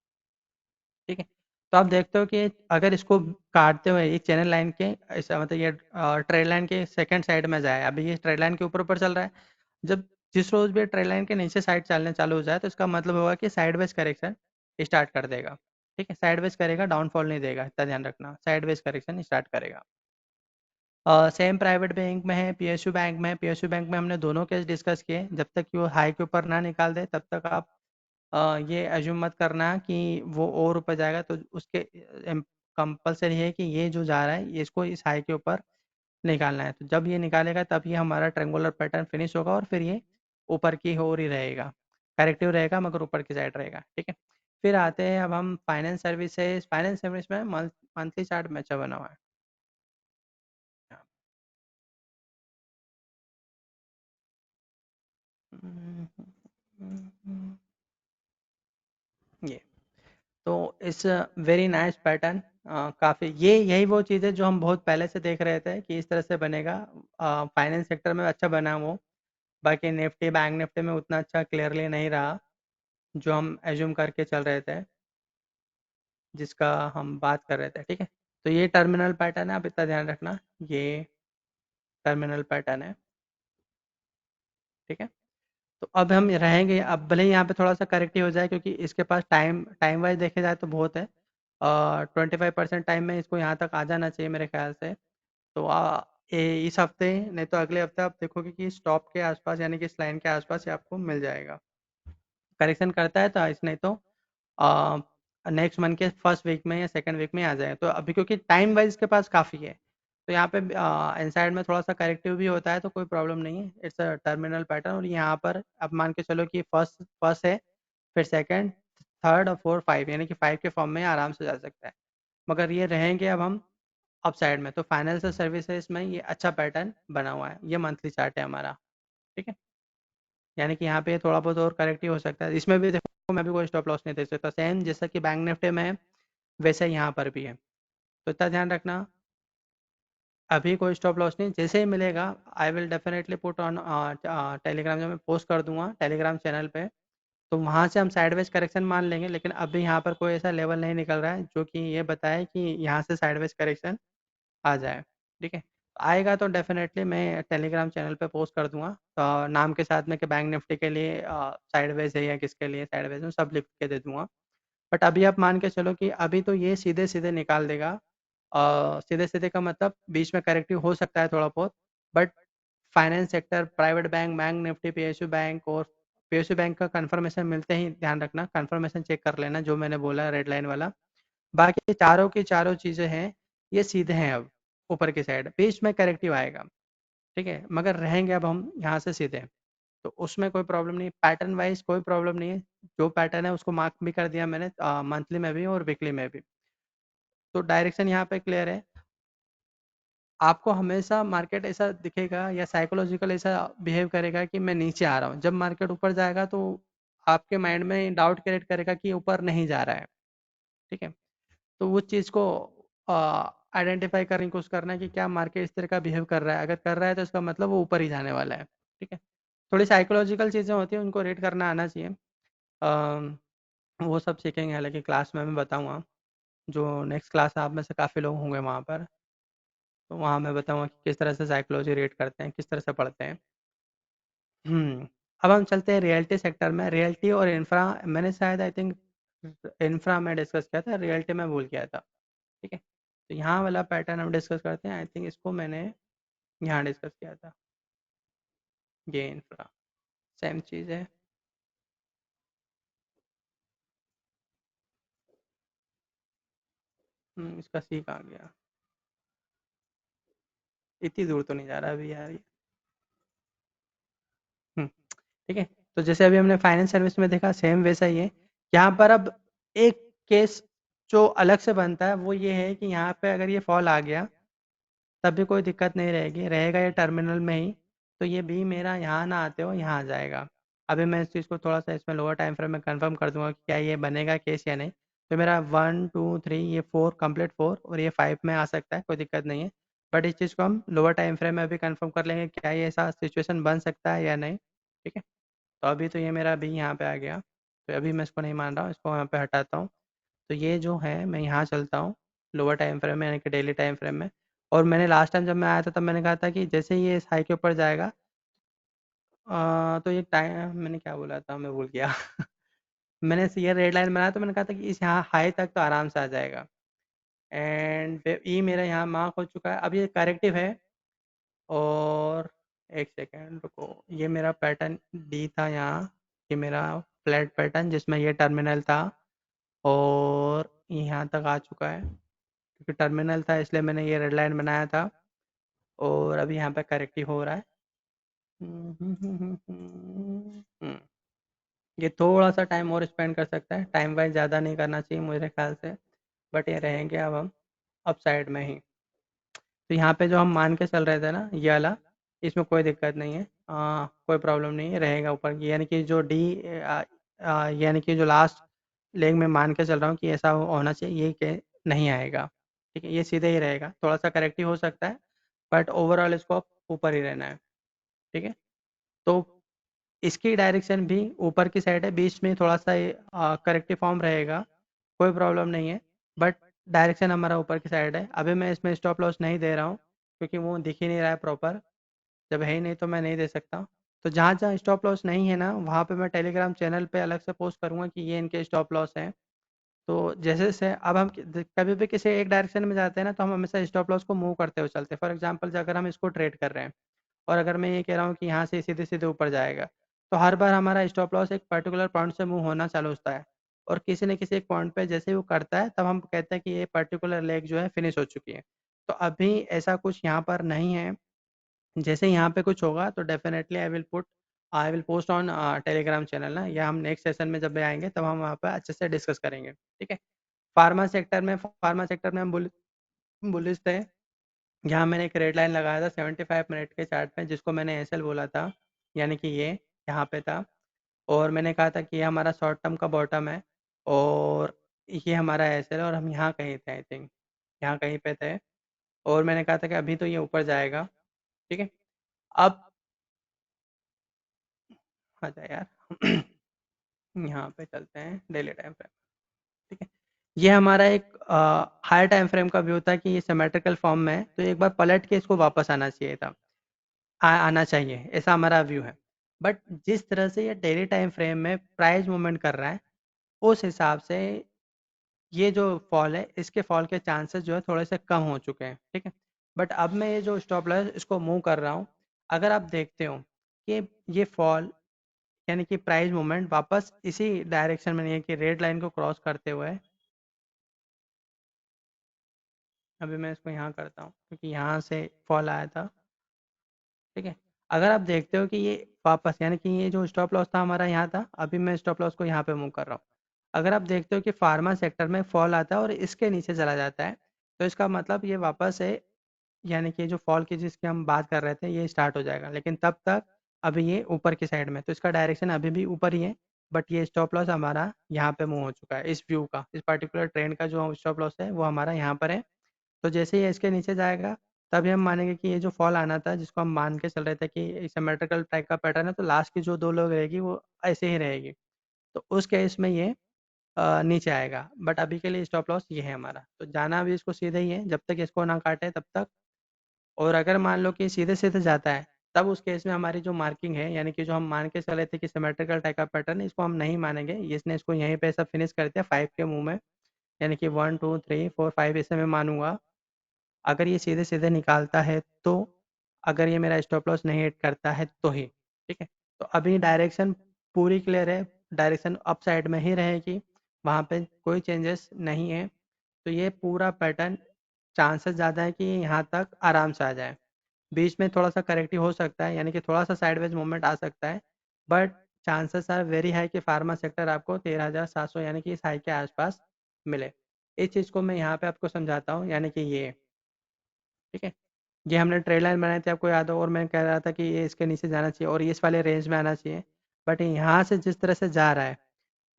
ठीक है। तो आप देखते हो कि अगर इसको काटते हुए ये चैनल लाइन के ऐसा मतलब ये ट्रेड लाइन के सेकंड साइड में जाए, अभी ये ट्रेड लाइन के ऊपर ऊपर चल रहा है। जब जिस रोज भी ट्रेड लाइन के नीचे साइड चलने चालू हो जाए तो इसका मतलब होगा कि साइडवेज करेक्शन स्टार्ट कर देगा, ठीक है। साइडवेज करेगा, डाउनफॉल नहीं देगा, इतना ध्यान रखना, साइडवेज करेक्शन स्टार्ट करेगा। सेम प्राइवेट बैंक में है, पीएसयू बैंक में है। पीएसयू बैंक में हमने दोनों केस डिस्कस किए, जब तक कि वो हाई के ऊपर ना निकाल दे तब तक आप ये एज्यूम मत करना कि वो और ऊपर जाएगा। तो उसके कंपलसरी है कि ये जो जा रहा है ये इसको इस हाई के ऊपर निकालना है। तो जब ये निकालेगा तब ये हमारा ट्रेंगुलर पैटर्न फिनिश होगा और फिर ये ऊपर की ओर ही रहेगा, करेक्टिव रहेगा मगर ऊपर की साइड रहेगा, ठीक है। फिर आते हैं अब हम फाइनेंस सर्विसेज। फाइनेंस सर्विस में मंथली चार्ट में अच्छा बना हुआ है। ये तो इस वेरी नाइस पैटर्न, काफ़ी ये यही वो चीज़ें जो हम बहुत पहले से देख रहे थे कि इस तरह से बनेगा। फाइनेंस सेक्टर में अच्छा बना वो, बाकी निफ्टी बैंक निफ्टी में उतना अच्छा क्लियरली नहीं रहा जो हम एज्यूम करके चल रहे थे, जिसका हम बात कर रहे थे, ठीक है। तो ये टर्मिनल पैटर्न है, आप इतना ध्यान रखना, ये टर्मिनल पैटर्न है, ठीक है। तो अब हम रहेंगे, अब भले ही यहाँ पे थोड़ा सा करेक्टिव हो जाए क्योंकि इसके पास टाइम टाइम वाइज देखे जाए तो बहुत है, 25% टाइम में इसको यहाँ तक आ जाना चाहिए मेरे ख्याल से। तो इस हफ्ते नहीं तो अगले हफ्ते आप देखोगे कि स्टॉप के आसपास यानी कि इस लाइन के आसपास ये आपको मिल जाएगा। करेक्शन करता है तो इस नहीं तो नेक्स्ट मंथ के फर्स्ट वीक में या सेकंड वीक में आ जाएगा। तो अभी क्योंकि टाइम वाइज के पास काफ़ी है, तो यहाँ पे इनसाइड में थोड़ा सा करेक्टिव भी होता है तो कोई प्रॉब्लम नहीं है। इट्स अ टर्मिनल पैटर्न, और यहाँ पर अब मान के चलो कि फर्स्ट फर्स्ट है, फिर सेकंड, थर्ड और फोर फाइव, यानी कि फाइव के फॉर्म में आराम से जा सकता है। मगर ये रहेंगे अब हम अप साइड में, तो फाइनेंशियल सर्विसेज में ये अच्छा पैटर्न बना हुआ है। ये मंथली चार्ट है हमारा, ठीक है। यानी कि यहाँ पे थोड़ा बहुत और करेक्टिव हो सकता है। इसमें भी देखो मैं भी कोई स्टॉप लॉस नहीं दे सकता, सेम जैसा कि बैंक निफ्टी में है वैसे यहाँ पर भी है। तो इतना ध्यान रखना, अभी कोई स्टॉप लॉस नहीं, जैसे ही मिलेगा I will definitely put on Telegram, जो मैं पोस्ट कर दूंगा टेलीग्राम चैनल पे, तो वहाँ से हम साइडवेज करेक्शन मान लेंगे। लेकिन अभी यहाँ पर कोई ऐसा लेवल नहीं निकल रहा है जो कि ये बताए कि यहाँ से साइडवेज करेक्शन आ जाए, ठीक है। आएगा तो डेफिनेटली मैं टेलीग्राम चैनल पे पोस्ट कर दूंगा, तो नाम के साथ में कि बैंक निफ्टी के लिए साइडवेज है या किसके लिए साइडवेज है, सब लिख के दे दूंगा। बट अभी आप मान के चलो कि अभी तो ये सीधे सीधे निकाल देगा। सीधे सीधे का मतलब बीच में करेक्टिव हो सकता है थोड़ा बहुत, but finance sector, private bank, bank Nifty, PSU bank, और पीएसयू बैंक का कंफर्मेशन मिलते ही ध्यान रखना, कंफर्मेशन चेक कर लेना जो मैंने बोला रेड लाइन वाला। बाकी चारों की चारों चीज़ें हैं, ये सीधे हैं। अब ऊपर की साइड बीच में करेक्टिव आएगा, ठीक है, मगर रहेंगे अब हम यहाँ से सीधे, तो उसमें कोई प्रॉब्लम नहीं, पैटर्न वाइज कोई प्रॉब्लम नहीं है। जो पैटर्न है उसको मार्क भी कर दिया मैंने, मंथली में भी और वीकली में भी। तो डायरेक्शन यहाँ पे क्लियर है। आपको हमेशा मार्केट ऐसा दिखेगा या साइकोलॉजिकल ऐसा बिहेव करेगा कि मैं नीचे आ रहा हूँ, जब मार्केट ऊपर जाएगा तो आपके माइंड में डाउट क्रिएट करेगा कि ऊपर नहीं जा रहा है, ठीक है। तो उस चीज़ को आइडेंटिफाई करने की कोशिश करना है कि क्या मार्केट इस तरह का बिहेव कर रहा है, अगर कर रहा है तो इसका मतलब वो ऊपर ही जाने वाला है, ठीक है। थोड़ी साइकोलॉजिकल चीज़ें होती हैं, उनको रीड करना आना चाहिए। अम, वो सब सीखेंगे, हालांकि क्लास में मैं बताऊँगा, जो नेक्स्ट क्लास आप में से काफ़ी लोग होंगे वहाँ पर, तो वहाँ मैं बताऊँगा कि किस तरह से साइकोलॉजी रीड करते हैं, किस तरह से पढ़ते हैं। अब हम चलते हैं रियल्टी सेक्टर में। रियल्टी और इंफ्रा मैंने शायद आई थिंक इंफ्रा में डिस्कस किया था, रियल्टी में भूल गया था, ठीक है। तो यहाँ वाला पैटर्न हम डिस्कस करते हैं, आई थिंक इसको मैंने यहाँ डिस्कस किया था। ये इंफ्रा सेम चीज़ है। इसका सी कहाँ गया, इतनी दूर तो नहीं जा रहा अभी यार ये। हम्म, ठीक है। तो जैसे अभी हमने फाइनेंस सर्विस में देखा, सेम वैसा ही है। यहाँ पर अब एक केस जो अलग से बनता है वो ये है कि यहाँ पे अगर ये फॉल आ गया तब भी कोई दिक्कत नहीं रहेगी, रहेगा ये टर्मिनल में ही। तो ये बी मेरा यहाँ ना आते हो यहाँ आ जाएगा। अभी मैं इस चीज़ को थोड़ा सा इसमें लोअर टाइम फ्रेम में कंफर्म कर दूंगा कि क्या ये बनेगा केस या नहीं। तो मेरा 1 2 3 ये 4 कंप्लीट 4 और ये 5 में आ सकता है, कोई दिक्कत नहीं है। बट इस चीज़ को हम लोअर टाइम फ्रेम में अभी कंफर्म कर लेंगे क्या ये ऐसा सिचुएशन बन सकता है या नहीं, ठीक है। तो अभी तो ये मेरा बी यहाँ पे आ गया, तो अभी मैं इसको नहीं मान रहा हूँ, इसको यहाँ पे हटाता हूँ। तो ये जो है मैं यहाँ चलता हूँ लोअर टाइम फ्रेम में, यानी कि डेली टाइम फ्रेम में। और मैंने लास्ट टाइम जब मैं आया था तब मैंने कहा था कि जैसे ही ये इस हाई के ऊपर जाएगा, तो ये टाइम मैंने क्या बोला था मैं भूल गया। मैंने ये रेड लाइन बनाया तो मैंने कहा था कि इस यहाँ हाई तक तो आराम से आ जाएगा। एंड ई मेरा यहाँ मार्क हो चुका है, अब ये करेक्टिव है। और एक सेकेंड रुको, ये मेरा पैटर्न डी था यहाँ, ये मेरा फ्लैट पैटर्न जिसमें ये टर्मिनल था, और यहाँ तक आ चुका है क्योंकि टर्मिनल था इसलिए मैंने ये रेड लाइन बनाया था। और अभी यहाँ पे करेक्टिव हो रहा है। ये थोड़ा सा टाइम और स्पेंड कर सकता है, टाइम वाइज ज़्यादा नहीं करना चाहिए मेरे ख्याल से। बट ये रहेंगे अब हम अप साइड में ही। तो यहाँ पे जो हम मान के चल रहे थे ना ये वाला, इसमें कोई दिक्कत नहीं है, कोई प्रॉब्लम नहीं है, रहेगा ऊपर की, यानी कि जो डी यानी कि जो लास्ट लेग में मान के चल रहा हूँ कि ऐसा होना चाहिए, ये के नहीं आएगा, ठीक है। ये सीधे ही रहेगा, थोड़ा सा करेक्टिव हो सकता है, बट ओवरऑल इसको ऊपर ही रहना है, ठीक है। तो इसकी डायरेक्शन भी ऊपर की साइड है, बीच में थोड़ा सा करेक्टिव फॉर्म रहेगा, कोई प्रॉब्लम नहीं है। बट डायरेक्शन हमारा ऊपर की साइड है। अभी मैं इसमें स्टॉप लॉस नहीं दे रहा हूँ क्योंकि वो दिख ही नहीं रहा है प्रॉपर, जब है ही नहीं तो मैं नहीं दे सकता। तो जहाँ जहाँ स्टॉप लॉस नहीं है ना, वहाँ पे मैं टेलीग्राम चैनल पे अलग से पोस्ट करूँगा कि ये इनके स्टॉप लॉस हैं। तो जैसे जैसे अब हम कभी भी किसी एक डायरेक्शन में जाते हैं ना, तो हम हमेशा स्टॉप लॉस को मूव करते हुए चलते हैं। फॉर एग्जांपल अगर हम इसको ट्रेड कर रहे हैं और अगर मैं ये कह रहा हूँ कि यहाँ से सीधे सीधे ऊपर जाएगा, तो हर बार हमारा स्टॉप लॉस एक पर्टिकुलर पॉइंट से मूव होना चालू होता है, और किसी न किसी एक पॉइंट पे जैसे ही वो करता है, तब हम कहते हैं कि ये पर्टिकुलर लेग जो है फिनिश हो चुकी है। तो अभी ऐसा कुछ यहाँ पर नहीं है। जैसे यहाँ पे कुछ होगा तो definitely I will post on Telegram channel ना, या हम नेक्स्ट सेशन में जब भी आएंगे तब हम वहाँ पे अच्छे से डिस्कस करेंगे, ठीक है। फार्मा सेक्टर में हम बुलिश थे। यहाँ मैंने एक रेड लाइन लगाया था 75 मिनट के चार्ट में, जिसको मैंने एसएल बोला था, यानी कि ये यहाँ पे था। और मैंने कहा था कि ये हमारा शॉर्ट टर्म का बॉटम है, और ये हमारा एसएल, और हम यहाँ कहीं थे, आई थिंक यहाँ कहीं पे थे। और मैंने कहा था कि अभी तो ये ऊपर जाएगा, ठीक है। अब आजा यार यहाँ पे चलते हैं डेली टाइम फ्रेम, ठीक है। ये हमारा एक हायर टाइम फ्रेम का व्यू था कि ये सिमेट्रिकल फॉर्म में है, तो एक बार पलट के इसको वापस आना चाहिए था, आना चाहिए, ऐसा हमारा व्यू है। बट जिस तरह से ये डेली टाइम फ्रेम में प्राइस मूवमेंट कर रहा है, उस हिसाब से ये जो फॉल है, इसके फॉल के चांसेस जो है थोड़े से कम हो चुके हैं, ठीक है। बट अब मैं ये जो स्टॉप लॉस इसको मूव कर रहा हूँ। अगर आप देखते हो कि ये फॉल, यानी कि प्राइस मूवमेंट वापस इसी डायरेक्शन में नहीं है कि रेड लाइन को क्रॉस करते हुए। अभी मैं इसको यहाँ करता हूँ क्योंकि यहाँ से फॉल आया था, ठीक है। अगर आप देखते हो कि ये वापस, यानी कि ये जो स्टॉप लॉस था हमारा यहाँ था, अभी मैं स्टॉप लॉस को यहाँ पे मूव कर रहा हूँ। अगर आप देखते हो कि फार्मा सेक्टर में फॉल आता है और इसके नीचे चला जाता है, तो इसका मतलब ये वापस है, यानी कि जो फॉल की जिसकी हम बात कर रहे थे ये स्टार्ट हो जाएगा। लेकिन तब तक अभी ये ऊपर की साइड में, तो इसका डायरेक्शन अभी भी ऊपर ही है। बट ये स्टॉप लॉस हमारा यहाँ पे मूव हो चुका है, इस व्यू का, इस पर्टिकुलर ट्रेंड का जो स्टॉप लॉस है वो हमारा यहाँ पर है। तो जैसे ही ये इसके नीचे जाएगा, तभी हम मानेंगे कि ये जो फॉल आना था, जिसको हम मान के चल रहे थे कि सिमेट्रिकल टाइप का पैटर्न है, तो लास्ट की जो दो लोग रहेगी वो ऐसे ही रहेगी। तो उस केस में ये नीचे आएगा। बट अभी के लिए स्टॉप लॉस ये है हमारा, तो जाना भी इसको सीधे ही है जब तक इसको ना काटे तब तक। और अगर मान लो कि सीधे सीधे जाता है, तब उस केस में हमारी जो मार्किंग है, यानी कि जो हम मान के चले थे कि सिमेट्रिकल टाइप का पैटर्न है, इसको हम नहीं मानेंगे। इसने इसको यहीं पे ऐसा फिनिश कर दिया 5 के मुंह में, यानी कि 1 2 3 4 5 इसे मैं मानूंगा। अगर ये सीधे सीधे निकालता है तो, अगर ये मेरा स्टॉप लॉस नहीं हिट करता है तो ही, ठीक है। तो अभी डायरेक्शन पूरी क्लियर है, डायरेक्शन अप साइड में ही रहेगी, वहाँ पे कोई चेंजेस नहीं है। तो ये पूरा पैटर्न, चांसेस ज़्यादा है कि ये यहाँ तक आराम से आ जाए। बीच में थोड़ा सा करेक्टिव हो सकता है, यानी कि थोड़ा सा साइडवेज मूवमेंट आ सकता है। But chances are very high कि फार्मा सेक्टर आपको 13,700 यानी कि इस हाई के आसपास मिले। इस चीज़ को मैं यहाँ पे आपको समझाता हूँ, यानी कि ये, ठीक है। ये हमने ट्रेड लाइन बनाई थी, आपको याद हो, और मैं कह रहा था कि ये इसके नीचे जाना चाहिए और ये इस वाले रेंज में आना चाहिए। बट यहाँ से जिस तरह से जा रहा है,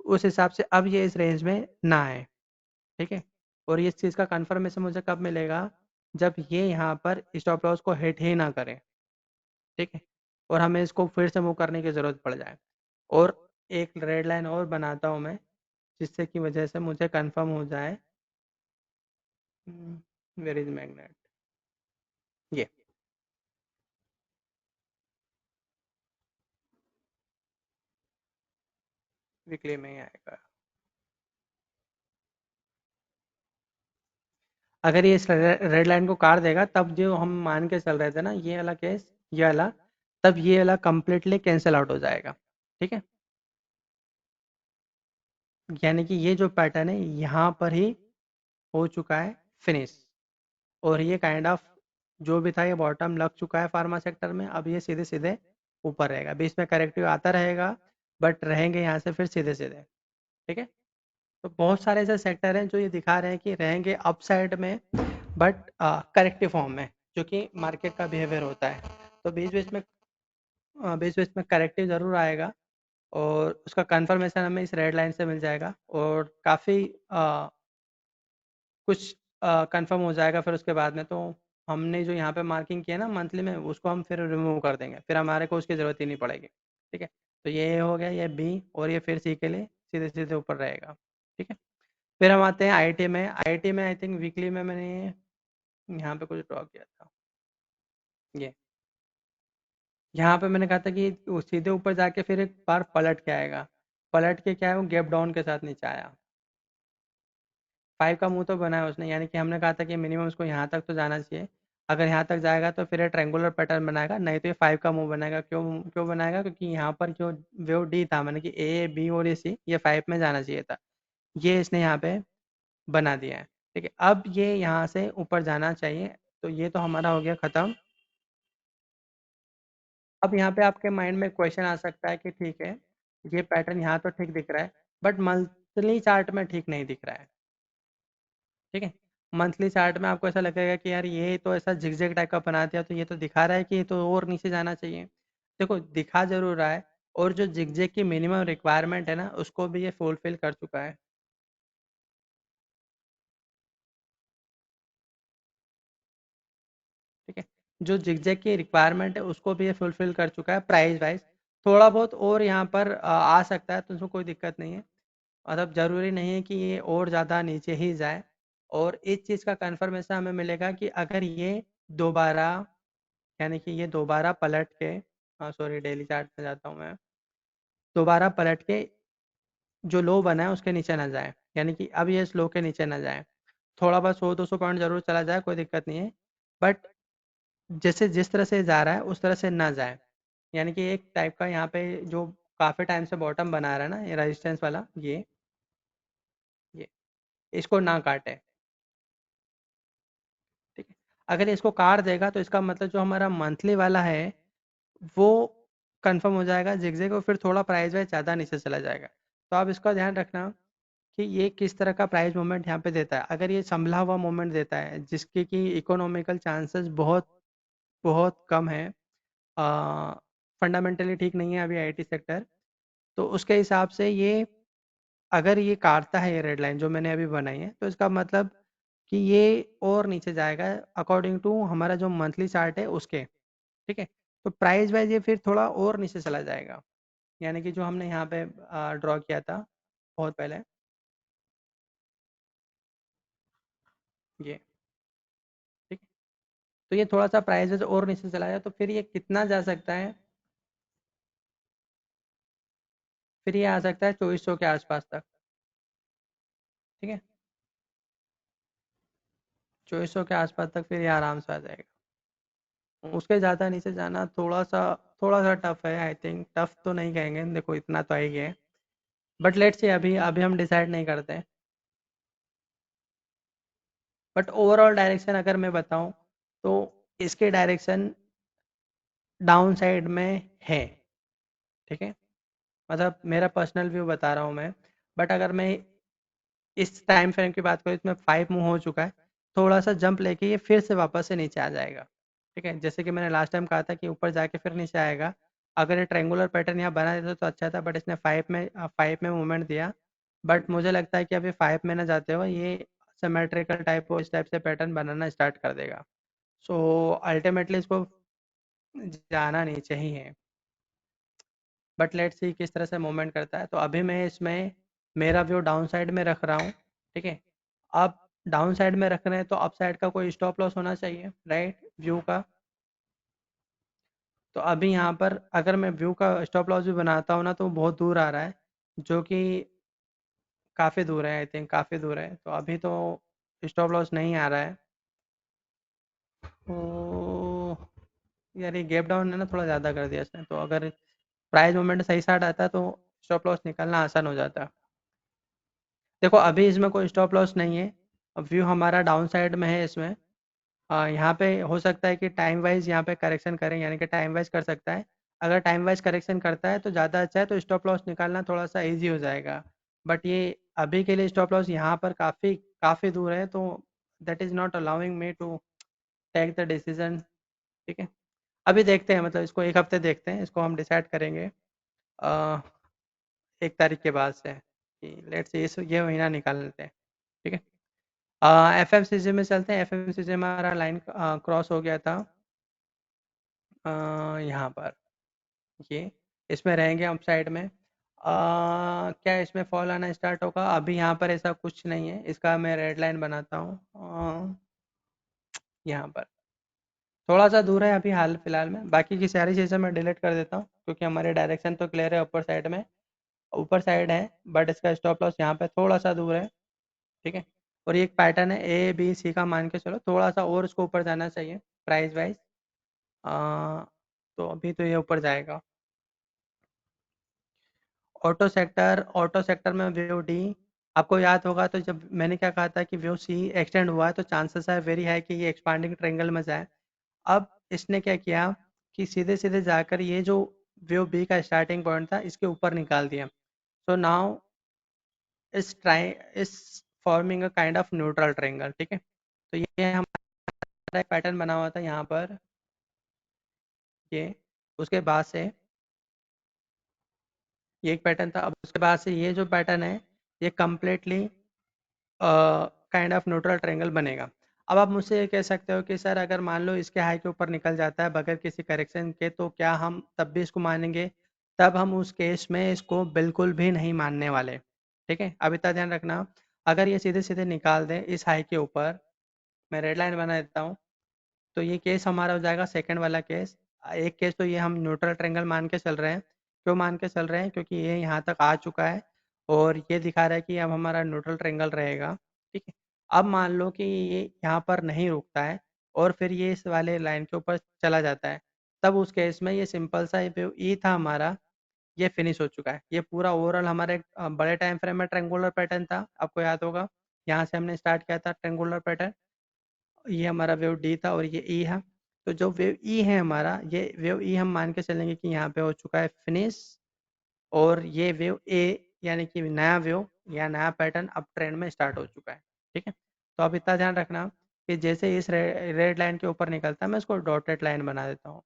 उस हिसाब से अब ये इस रेंज में ना आए, ठीक है। और ये इस चीज़ का कंफर्मेशन मुझे कब मिलेगा, जब ये यहाँ पर स्टॉप लॉस को हिट ही ना करे, ठीक है। और हमें इसको फिर से मूव करने की ज़रूरत पड़ जाए। और एक रेड लाइन और बनाता हूँ मैं, जिससे की वजह से मुझे कंफर्म हो जाए। वेयर इज मैग्नेट, ये वीकली में ही आएगा। अगर ये इस रेड लाइन को काट देगा, तब जो हम मान के चल रहे थे ना, ये वाला केस, ये वाला, तब ये वाला कंप्लीटली कैंसिल आउट हो जाएगा, ठीक है। यानी कि ये जो पैटर्न है यहाँ पर ही हो चुका है फिनिश। और ये काइंड ऑफ जो भी था, ये बॉटम लग चुका है फार्मा सेक्टर में। अब ये सीधे सीधे ऊपर रहेगा, बीच में करेक्टिव आता रहेगा, बट रहेंगे यहाँ से फिर सीधे सीधे, ठीक है। तो बहुत सारे ऐसे सेक्टर हैं जो ये दिखा रहे हैं कि रहेंगे अपसाइड में, बट करेक्टिव फॉर्म में, जो कि मार्केट का बिहेवियर होता है। तो बीच बीच में करेक्टिव ज़रूर आएगा, और उसका कंफर्मेशन हमें इस रेड लाइन से मिल जाएगा, और काफ़ी कुछ कंफर्म हो जाएगा। फिर उसके बाद में तो हमने जो यहाँ पे मार्किंग किया ना मंथली में, उसको हम फिर रिमूव कर देंगे, फिर हमारे को उसकी ज़रूरत ही नहीं पड़ेगी, ठीक है। तो ये हो गया, ये बी, और ये फिर सी के लिए सीधे सीधे ऊपर रहेगा, ठीक है। फिर हम आते हैं आईटी में। आईटी में आई थिंक वीकली में मैंने यहाँ पे कुछ ड्रॉ किया था, ये यहाँ पे मैंने कहा था कि वो सीधे ऊपर जाके फिर एक बार पलट के आएगा, पलट के क्या है वो गैप डाउन के साथ नीचे आया। 5 का मुंह तो बनाया उसने, यानी कि हमने कहा था कि मिनिमम उसको यहाँ तक तो जाना चाहिए। अगर यहाँ तक जाएगा तो फिर ये ट्रायंगुलर पैटर्न बनाएगा, नहीं तो ये 5 का मुंह बनाएगा। क्यों क्यों बनाएगा? क्योंकि यहाँ पर जो वेव डी था, मैंने कि ए बी और ये सी, ये 5 में जाना चाहिए था, ये इसने यहाँ पे बना दिया है। ठीक है, अब ये यहाँ से ऊपर जाना चाहिए, तो ये तो हमारा हो गया खत्म। अब यहाँ पे आपके माइंड में क्वेश्चन आ सकता है कि ठीक है, ये पैटर्न यहाँ तो ठीक दिख रहा है, बट मंथली चार्ट में ठीक नहीं दिख रहा है। ठीक है, मंथली चार्ट में आपको ऐसा लगेगा कि यार ये तो ऐसा झिगझैग टाइप का बना दिया, तो ये तो दिखा रहा है कि ये तो और नीचे जाना चाहिए। देखो, दिखा जरूर रहा है, और जो झिगझैग की मिनिमम रिक्वायरमेंट है ना, उसको भी ये फुलफिल कर चुका है। ठीक है, जो जिगजैग की रिक्वायरमेंट है उसको भी ये फुलफिल कर चुका है प्राइस वाइज। थोड़ा बहुत और यहाँ पर आ सकता है, तो उसमें कोई दिक्कत नहीं है। मतलब ज़रूरी नहीं है कि ये और ज़्यादा नीचे ही जाए। और इस चीज़ का कन्फर्मेशन हमें मिलेगा कि अगर ये दोबारा, यानी कि ये दोबारा पलट के, सॉरी डेली चार्ट में जाता हूँ मैं, दोबारा पलट के जो लो बना है उसके नीचे ना जाए, यानी कि अब ये इस लो के नीचे ना जाए। थोड़ा बहुत 100-200 पॉइंट जरूर चला जाए, कोई दिक्कत नहीं है, बट जैसे जिस तरह से जा रहा है उस तरह से ना जाए। यानी कि एक टाइप का यहाँ पे जो काफ़ी टाइम से बॉटम बना रहा है ना, ये रेजिस्टेंस वाला, ये इसको ना काटे। ठीक है, अगर ये इसको काट देगा तो इसका मतलब जो हमारा मंथली वाला है वो कंफर्म हो जाएगा जिगजैग, और फिर थोड़ा प्राइस वाइज ज़्यादा नीचे चला जाएगा। तो आप इसका ध्यान रखना कि ये किस तरह का प्राइस मूवमेंट यहाँ पे देता है। अगर ये संभला हुआ मूवमेंट देता है जिसके कि इकोनॉमिकल चांसेस बहुत बहुत कम है, फंडामेंटली ठीक नहीं है अभी आईटी सेक्टर, तो उसके हिसाब से ये, अगर ये काटता है ये रेड लाइन जो मैंने अभी बनाई है, तो इसका मतलब कि ये और नीचे जाएगा अकॉर्डिंग टू हमारा जो मंथली चार्ट है उसके। ठीक है, तो प्राइस वाइज ये फिर थोड़ा और नीचे चला जाएगा, यानी कि जो हमने यहाँ पे ड्रॉ किया था बहुत पहले, ये। ठीक है, तो ये थोड़ा सा प्राइस वाइज और नीचे चला जाए, तो फिर ये कितना जा सकता है? फिर ये आ सकता है 2400 के आसपास तक। ठीक है, 2400 के आसपास तक फिर ये आराम से आ जाएगा। उसके ज़्यादा नीचे जाना थोड़ा सा टफ है, आई थिंक। टफ तो नहीं कहेंगे, देखो इतना तो आ ही गया है, बट लेट्स से अभी अभी हम डिसाइड नहीं करते हैं। बट ओवरऑल डायरेक्शन अगर मैं बताऊं, तो इसके डायरेक्शन डाउन साइड में है। ठीक है, मतलब मेरा पर्सनल व्यू बता रहा हूँ मैं। बट अगर मैं इस टाइम फ्रेम की बात करूँ, इसमें 5 मूव हो चुका है, थोड़ा सा जंप लेके ये फिर से वापस से नीचे आ जाएगा। ठीक है, जैसे कि मैंने लास्ट टाइम कहा था कि ऊपर जाके फिर नीचे आएगा। अगर ये ट्रायंगुलर पैटर्न यहाँ बना देता तो अच्छा था, बट इसने 5 में मूवमेंट दिया। बट मुझे लगता है कि अभी 5 में ना जाते हुए ये सिमेट्रिकल टाइप और इस टाइप से पैटर्न बनाना स्टार्ट कर देगा। सो अल्टीमेटली इसको जाना नीचे ही है, बट लेट्स सी किस तरह से मूवमेंट करता है। तो अभी मैं इसमें मेरा व्यू डाउन साइड में रख रहा हूँ। ठीक है, अब डाउन साइड में रख रहे हैं तो अप साइड का कोई स्टॉप लॉस होना चाहिए, राइट, व्यू का। तो अभी यहाँ पर अगर मैं व्यू का स्टॉप लॉस भी बनाता हूँ ना, तो वो बहुत दूर आ रहा है, जो कि काफ़ी दूर है, आई थिंक काफ़ी दूर है। तो अभी तो स्टॉप लॉस नहीं आ रहा है। तो यार ये गैप डाउन है ना, थोड़ा ज़्यादा कर दिया इसने। तो अगर प्राइस मूवमेंट सही साइड आता है तो स्टॉप लॉस निकालना आसान हो जाता है। देखो अभी इसमें कोई स्टॉप लॉस नहीं है, अब व्यू हमारा डाउन साइड में है इसमें। यहाँ पे हो सकता है कि टाइम वाइज यहाँ पे करेक्शन करें, यानी कि टाइम वाइज कर सकता है। अगर टाइम वाइज करेक्शन करता है तो ज़्यादा अच्छा है, तो स्टॉप लॉस निकालना थोड़ा सा इजी हो जाएगा। बट ये अभी के लिए स्टॉप लॉस यहाँ पर काफ़ी काफ़ी दूर है, तो that is not allowing me to take the decision. ठीक है, अभी देखते हैं, मतलब इसको एक हफ्ते देखते हैं, इसको हम डिसाइड करेंगे 1 तारीख के बाद से कि लेट्स इस ये महीना निकाल लेते हैं। ठीक है, एफ एम सी जी में चलते हैं। एफ एम सी जी में हमारा लाइन क्रॉस हो गया था यहाँ पर, ये इसमें रहेंगे हम साइड में। क्या इसमें फॉल आना स्टार्ट होगा? अभी यहाँ पर ऐसा कुछ नहीं है, इसका मैं रेड लाइन बनाता हूँ यहाँ पर। थोड़ा सा दूर है अभी हाल फिलहाल में, बाकी की सारी चीज़ें मैं डिलीट कर देता हूँ क्योंकि हमारे डायरेक्शन तो क्लियर है ऊपर साइड में, ऊपर साइड है, बट इसका स्टॉप लॉस यहाँ पे थोड़ा सा दूर है। ठीक है, और ये एक पैटर्न है ए बी सी का, मान के चलो थोड़ा सा और उसको ऊपर जाना चाहिए प्राइस वाइज। तो अभी तो ये ऊपर जाएगा। ऑटो सेक्टर में व्यू डी, आपको याद होगा तो जब मैंने क्या कहा था कि व्यू सी एक्सटेंड हुआ है तो चांसेस है वेरी हाई कि ये एक्सपांडिंग ट्रायंगल में जाए। अब इसने क्या किया कि सीधे सीधे जाकर ये जो व्यू बी का स्टार्टिंग पॉइंट था इसके ऊपर निकाल दिया। सो नाउ इस ट्राई इस forming a kind of neutral triangle. ठीक है, तो ये हमारा एक पैटर्न बना हुआ था यहाँ पर, ये उसके बाद से ये एक पैटर्न था, अब उसके बाद से ये जो पैटर्न है ये completely kind of neutral triangle बनेगा। अब आप मुझसे ये कह सकते हो कि सर अगर मान लो इसके हाई के ऊपर निकल जाता है बगैर किसी करेक्शन के तो क्या हम तब भी इसको मानेंगे? तब हम उस केस में इसको बिल्कुल भी नहीं मानने वाले। ठीक है, अब इतना ध्यान रखना, अगर ये सीधे सीधे निकाल दें इस हाई के ऊपर, मैं रेड लाइन बना देता हूँ, तो ये केस हमारा हो जाएगा सेकंड वाला केस। एक केस तो ये हम न्यूट्रल ट्रायंगल मान के चल रहे हैं। क्यों मान के चल रहे हैं? क्योंकि ये यहाँ तक आ चुका है और ये दिखा रहा है कि अब हमारा न्यूट्रल ट्रायंगल रहेगा। ठीक है, अब मान लो कि ये यहाँ पर नहीं रुकता है और फिर ये इस वाले लाइन के ऊपर चला जाता है, तब उस केस में ये सिंपल सा वेव ई था हमारा, ये फिनिश हो चुका है। ये पूरा ओवरऑल हमारे बड़े टाइम फ्रेम में ट्रेंगुलर पैटर्न था, आपको याद होगा, यहाँ से हमने स्टार्ट किया था ट्रेंगुलर पैटर्न। ये हमारा वेव डी था और ये ई है। तो जो वेव ई है हमारा, ये वेव ई हम मान के चलेंगे कि यहाँ पे हो चुका है फिनिश, और ये वेव ए यानी कि नया वेव या नया पैटर्न अब ट्रेंड में स्टार्ट हो चुका है। ठीक है, तो अब इतना ध्यान रखना कि जैसे इस रेड लाइन के ऊपर निकलता है मैं इसको डॉटेड लाइन बना देता हूँ।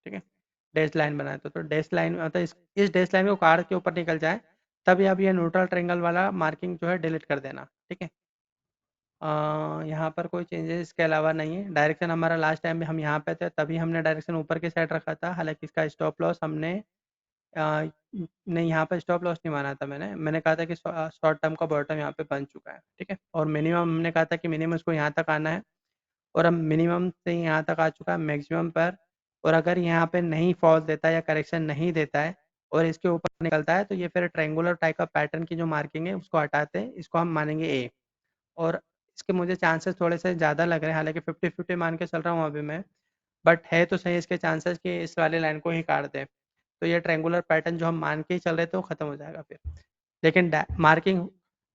ठीक है, डैश लाइन बनाए तो डैश लाइन मतलब इस डैश लाइन को कार के ऊपर निकल जाए तभी अब ये न्यूट्रल ट्रायंगल वाला मार्किंग जो है डिलीट कर देना। ठीक है, यहाँ पर कोई चेंजेस इसके अलावा नहीं है। डायरेक्शन हमारा लास्ट टाइम में हम यहाँ पे थे तभी हमने डायरेक्शन ऊपर की साइड रखा था, हालांकि इसका स्टॉप लॉस हमने नहीं, यहाँ पर स्टॉप लॉस नहीं माना था, मैंने कहा था कि शॉर्ट टर्म का बॉटम यहाँ पे बन चुका है। ठीक है, और मिनिमम हमने कहा था कि मिनिमम इसको यहाँ तक आना है, और अब मिनिमम से यहाँ तक आ चुका है मैक्सिमम पर। और अगर यहाँ पे नहीं फॉल देता है या करेक्शन नहीं देता है और इसके ऊपर निकलता है तो ये फिर ट्रायंगुलर टाइप का पैटर्न की जो मार्किंग है उसको हटाते हैं, इसको हम मानेंगे ए। और इसके मुझे चांसेस थोड़े से ज़्यादा लग रहे हैं, हालांकि 50-50 मान के चल रहा हूँ अभी मैं, बट है तो सही इसके चांसेस कि इस वाले लाइन को ही काट दे, तो ये ट्रायंगुलर पैटर्न जो हम मान के ही चल रहे थे वो खत्म हो जाएगा फिर। लेकिन मार्किंग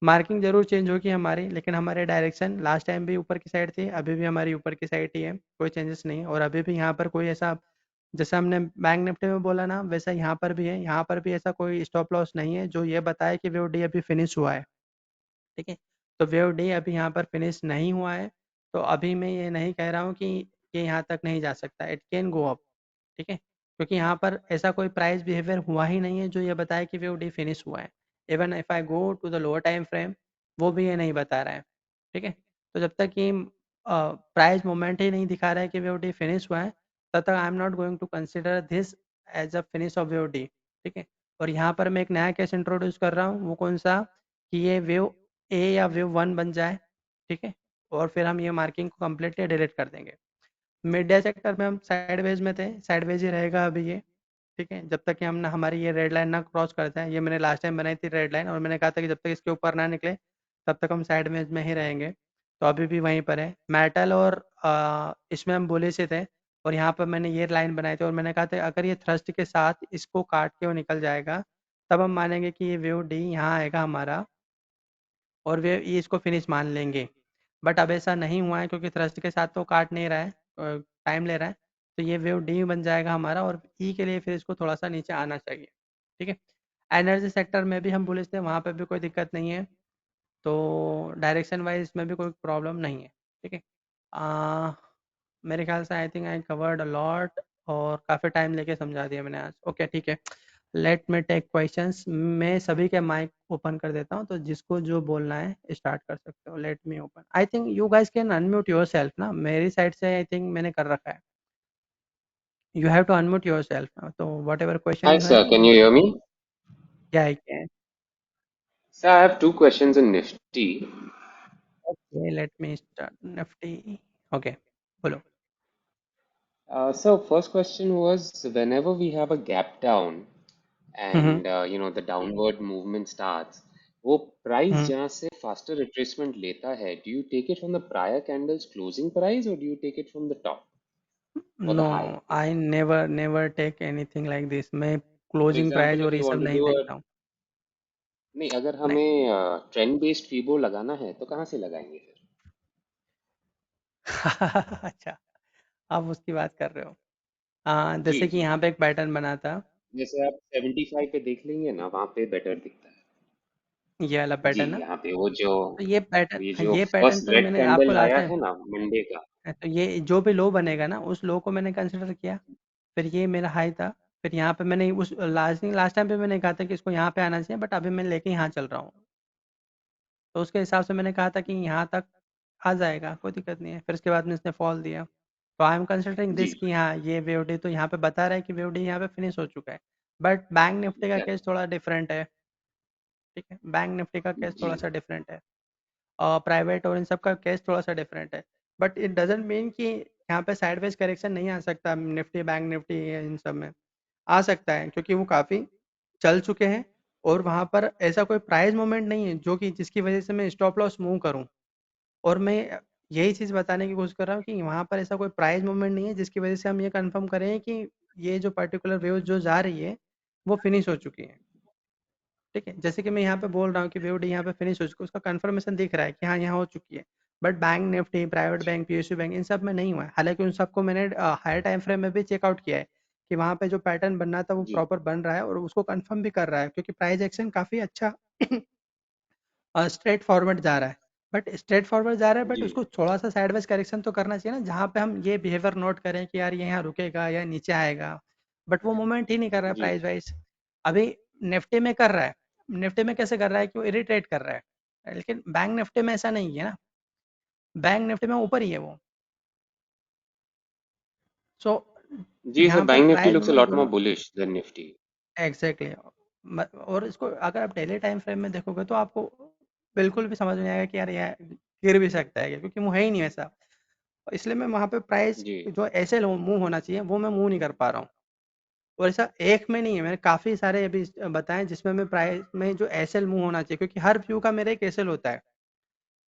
मार्किंग जरूर चेंज होगी हमारी, लेकिन हमारे डायरेक्शन लास्ट टाइम भी ऊपर की साइड थी, अभी भी हमारी ऊपर की साइड ही है, कोई चेंजेस नहीं है। और अभी भी यहाँ पर कोई ऐसा, जैसे हमने बैंक निफ्टी में बोला ना, वैसा यहाँ पर भी है, यहाँ पर भी ऐसा कोई स्टॉप लॉस नहीं है जो ये बताए कि वेव डी अभी फिनिश हुआ है। ठीक है, तो वेव डे अभी यहाँ पर फिनिश नहीं हुआ है, तो अभी मैं ये नहीं कह रहा हूँ कि ये यहाँ तक नहीं जा सकता, इट कैन गो अप। ठीक है, क्योंकि यहाँ पर ऐसा कोई प्राइस बिहेवियर हुआ ही नहीं है जो ये बताए कि वेव डे फिनिश हुआ है। Even if I go to the lower time frame, वो भी ये नहीं बता रहा है। ठीक है, तो जब तक कि प्राइस मोमेंट ही नहीं दिखा रहा है कि वेव डे फिनिश हुआ है, तब तक I am not going to consider this as a finish of wave day. ठीक है, और यहाँ पर मैं एक नया केस इंट्रोड्यूस कर रहा हूँ, वो कौन सा, कि ये वेव ए या वेव वन बन जाए। ठीक है, और फिर हम ये मार्किंग को कम्प्लीटली डिलीट कर देंगे। मीडिया सेक्टर में हम साइडवेज में थे, साइडवेज ही रहेगा अभी ये। ठीक है, जब तक कि हम ना हमारी ये रेड लाइन ना क्रॉस कर जाए, ये मैंने लास्ट टाइम बनाई थी रेड लाइन, और मैंने कहा था कि जब तक इसके ऊपर ना निकले तब तक हम साइडवेज में ही रहेंगे, तो अभी भी वहीं पर है मेटल। और इसमें हम बोले से थे, और यहाँ पर मैंने ये लाइन बनाई थी और मैंने कहा था अगर ये थ्रस्ट के साथ इसको काट के वो निकल जाएगा तब हम मानेंगे कि ये वेव डी यहाँ आएगा हमारा, और वे ये इसको फिनिश मान लेंगे। बट अब ऐसा नहीं हुआ है क्योंकि थ्रस्ट के साथ तो काट नहीं रहा है, टाइम ले रहा है, तो ये वेव डी बन जाएगा हमारा, और ई के लिए फिर इसको थोड़ा सा नीचे आना चाहिए। ठीक है, एनर्जी सेक्टर में भी हम बोले थे, वहाँ पे भी कोई दिक्कत नहीं है, तो डायरेक्शन वाइज में भी कोई प्रॉब्लम नहीं है। ठीक है, आ, मेरे ख्याल से I think I covered a lot, और काफ़ी टाइम लेके समझा दिया मैंने आज। ओके ठीक है, लेट मी टेक क्वेश्चंस। मैं सभी के माइक ओपन कर देता हूँ, तो जिसको जो बोलना है स्टार्ट कर सकते हो। Let me open, I think you guys can unmute your self ना, मेरी साइड से आई थिंक मैंने कर रखा है। You have to unmute yourself, तो वट एवर Hi, क्वेश्चन है sir. Can वो, you hear me? क्या है क्या है। Sir, I have two questions in Nifty. Okay let me start Nifty. Okay, बोलो। So first question was whenever we have a gap down hmm and the downward movement starts, वो price हम्म जहाँ से faster retracement लेता है, do you take it from the prior candle's closing price or do you take it from the top or the no high? I never never take anything like this. मैं For closing price example, और if ये you सब want to नहीं do a देखता हूँ। नहीं, अगर नहीं। हमें ट्रेंड बेस्ड फीबो लगाना है तो कहाँ से लगाएंगे फिर? अच्छा, आप उसकी बात कर रहे हो। हाँ, जी जैसे कि जी यहाँ जी। पे एक पैटर्न बना था। जैसे आप 75 पे देख लेंगे ना, वहां पे बेटर दिखता है। ये वाला जी, पैटर्न ना। यहाँ पे वो जो तो ये पैटर्न, ये हाँ, जो ये पैटर्न फर्स्ट तो रेड मैंने आपको कैंडल लास्ट आया टाइम, है ना मंडे का। तो ये जो भी लो बनेगा ना उस लो को मैंने कंसिडर किया। फिर ये मेरा हाई था। फिर यहाँ पे मैंने उस लास्ट लास्ट टाइम पे मैंने कहा था कि इसको यहाँ पे आना चाहिए, बट अभी मैं लेके यहाँ चल रहा हूँ। तो उसके हिसाब से मैंने कहा था कि यहाँ तक आ जाएगा, कोई दिक्कत नहीं है। फिर उसके बाद में इसने फॉल दिया। तो आई एम कंसिडरिंग जी दिस कि हाँ, ये वेव डे तो यहाँ पे बता रहा है कि वेव डे यहाँ पे फिनिश हो चुका है। बट बैंक निफ्टी का केस करेक्ट। थोड़ा डिफरेंट है। ठीक है, बैंक निफ्टी का केस जी थोड़ा सा डिफरेंट है। प्राइवेट और इन सब का केस थोड़ा सा डिफरेंट है। बट इट डजेंट मीन कि यहाँ पे साइडवेज करेक्शन नहीं आ सकता निफ्टी बैंक निफ्टी इन सब में। आ सकता है क्योंकि वो काफ़ी चल चुके हैं। और वहाँ पर ऐसा कोई प्राइस मूवमेंट नहीं है जो कि जिसकी वजह से मैं स्टॉप लॉस मूव करूँ। और मैं यही चीज़ बताने की कोशिश कर रहा हूँ कि वहाँ पर ऐसा कोई प्राइस मूवमेंट नहीं है जिसकी वजह से हम ये कंफर्म करें कि ये जो पर्टिकुलर वेव जो जा रही है वो फिनिश हो चुकी है। ठीक है, जैसे कि मैं यहाँ पे बोल रहा हूँ कि वेव यहाँ पे फिनिश हो चुका है, उसका कंफर्मेशन दिख रहा है कि हाँ यहाँ हो चुकी है। बट बैंक निफ्टी, प्राइवेट जी बैंक, पीएसयू बैंक, इन सब में नहीं हुआ है। हालांकि उन सबको मैंने हायर टाइम फ्रेम में भी चेकआउट किया है कि वहाँ पे जो पैटर्न बनना था वो जी प्रॉपर बन रहा है, और उसको कंफर्म भी कर रहा है क्योंकि प्राइस एक्शन काफ़ी अच्छा स्ट्रेट फॉरवर्ड जा रहा है। बट स्ट्रेट फॉरवर्ड जा रहा है, बट जी उसको थोड़ा सा साइडवेज करेक्शन तो करना चाहिए ना, जहाँ पे हम ये बिहेवियर नोट करें कि यार ये यहाँ रुकेगा या नीचे आएगा। बट वो मूवमेंट ही नहीं कर रहा है जी प्राइस वाइज। अभी निफ्टी में कर रहा है। निफ्टी में कैसे कर रहा है कि वो इरिटेट कर रहा है, लेकिन बैंक निफ्टी में ऐसा नहीं है ना। बैंक निफ्टी में ऊपर ही है वो। सो जी। सर यहाँ पे bank Nifty price looks a movement lot more दोनों। Bullish then Nifty. एग्जैक्टली। और इसको अगर आप डेली टाइम फ्रेम में देखोगे तो आपको बिल्कुल भी समझ में नहीं आएगा कि यार ये गिर भी सकता है क्या, क्योंकि वो है ही नहीं वैसा। इसलिए मैं वहाँ पे प्राइस जी जो ऐसे मूव होना चाहिए वो मैं मूव नहीं कर पा रहा हूँ। और ऐसा एक में नहीं है, मैंने काफ़ी सारे अभी बताएं जिसमें मैं प्राइस में जो एसएल मूव होना चाहिए, क्योंकि हर व्यू का मेरा एक एसएल होता है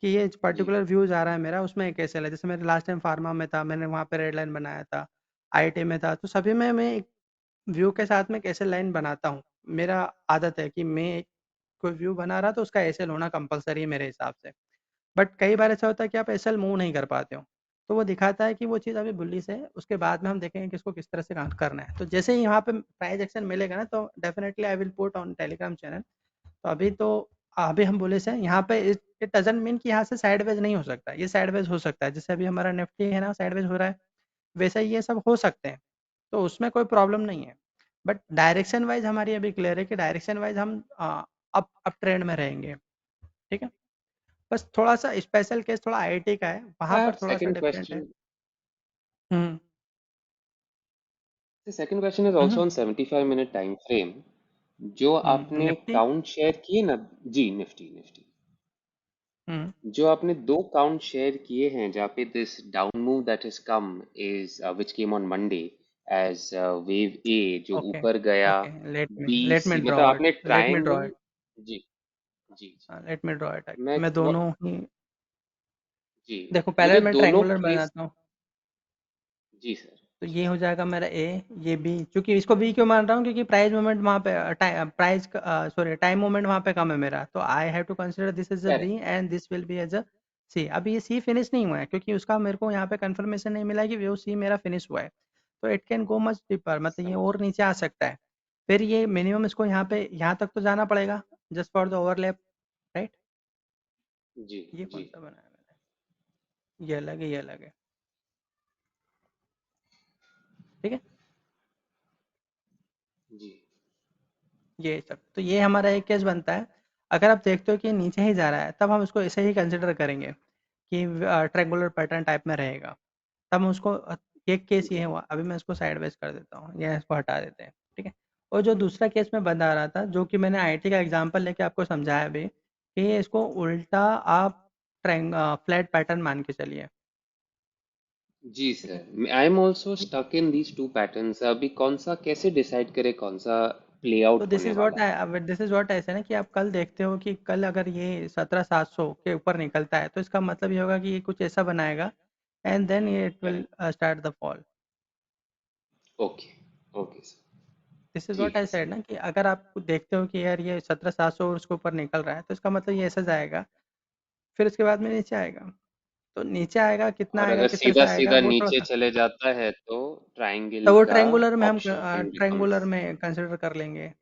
कि ये जी पर्टिकुलर व्यूज आ रहा है मेरा, उसमें एक एसएल है। जैसे मेरे लास्ट टाइम फार्मा में था, मैंने वहाँ पे रेड लाइन बनाया था। आईटी में था, तो सभी में मैं एक व्यू के साथ में एक एसएल लाइन बनाता हूँ। मेरा आदत है कि मैं कोई व्यू बना रहा तो उसका एसएल होना कंपलसरी है मेरे हिसाब से। बट कई बार ऐसा होता है कि आप एसएल मूव नहीं कर पाते हो, तो वो दिखाता है कि वो चीज़ अभी बुलिश है। उसके बाद में हम देखेंगे कि इसको किस तरह से काम करना है। तो जैसे ही यहाँ पे प्राइस एक्शन मिलेगा ना, तो definitely I will put on Telegram channel. तो अभी हम बुलिश हैं यहाँ पे। इट डजंट मीन कि यहाँ से साइडवेज नहीं हो सकता, ये साइडवेज हो सकता है। जैसे अभी हमारा निफ्टी है ना साइडवेज हो रहा है, वैसे ही ये सब हो सकते हैं। तो उसमें कोई प्रॉब्लम नहीं है। बट डायरेक्शन वाइज हमारी अभी क्लियर है कि डायरेक्शन वाइज हम अप ट्रेंड में रहेंगे। ठीक है। बस थोड़ा सा स्पेशल केस थोड़ा आईटी का है, वहां आई हैव पर थोड़ा सा सेकंड डिफरेंट है। Question. Hmm The second question is also hmm on 75-minute time frame। जो आपने निफ्टी। काउंट शेयर किए ना। जी निफ्टी निफ्टी। हम्म जो आपने दो काउंट शेयर किए हैं जहाँ पे this down move that has come is which came on Monday as wave A जो ओके ऊपर गया okay, B let me see draw मतलब इट आपने let me draw triangle. It जी जी जी। Let me draw it. मैं मैं दोनों ही जी देखो, पहले मुझे मैं दोनों ट्रायंगुलर केस। बनाता हूँ। जी सर। तो ये हो जाएगा मेरा ए, ये बी। क्योंकि इसको बी क्यों मान रहा हूँ, क्योंकि प्राइस मूवमेंट वहाँ पे प्राइस सॉरी टाइम मूवमेंट वहाँ पे कम है मेरा, तो I have to consider this is a B correct. And this will be as a C. अभी ये सी फिनिश नहीं हुआ है क्योंकि उसका मेरे को यहाँ पे कंफर्मेशन नहीं मिला है कि वो सी मेरा फिनिश हुआ है। तो it can go much deeper, मतलब ये समझ। और नीचे आ सकता है। फिर ये मिनिमम इसको यहाँ पे यहाँ तक तो जाना पड़ेगा, just for the overlap. Right. जी ये जी कौन सा बनाया मैंने, ये अलग है, ये अलग है। ठीक है। जी ये सब तो ये हमारा एक केस बनता है। अगर आप देखते हो कि ये नीचे ही जा रहा है, तब हम उसको ऐसे ही कंसिडर करेंगे कि ट्रेंगुलर पैटर्न टाइप में रहेगा। तब हम उसको एक केस ये जी हुआ, अभी मैं इसको साइडवेज कर देता हूँ या इसको हटा देते हैं। ठीक है। और जो दूसरा केस में बता रहा था, जो कि मैंने आईटी का एग्जांपल लेके आपको समझाया भी, कि इसको उल्टा आप फ्लैट पैटर्न मान के चलिए। जी ठीक है। Sir, I am also stuck in these two patterns. अभी कौन सा कैसे डिसाइड करे कौन सा प्ले तो आउट होने वाला है? दिस इज व्हाट ऐसा ना कि आप कल देखते हो कि कल अगर ये 17,700 के ऊपर निकलता है तो इसका मतलब ये होगा कि ये कुछ ऐसा बनाएगा एंड देन ये it will correct. Start the fall. Okay. Okay sir. This is what ठीक आई है सेड सर। ना कि अगर आप देखते हो कि यार ये 17,700 उसके ऊपर निकल रहा है तो इसका मतलब ये ऐसा जाएगा, फिर उसके बाद में नीचे आएगा। तो नीचे आएगा, कितना और आएगा, अगर किस तरह से सीधा आएगा, सीधा वो थोड़ा नीचे सा चले जाता है तो तो ट्रायंगल वो का ट्रायंगुलर में हम ऑप्शन ट्रायंगुलर बिकम्स। में कंसिडर कर लेंगे।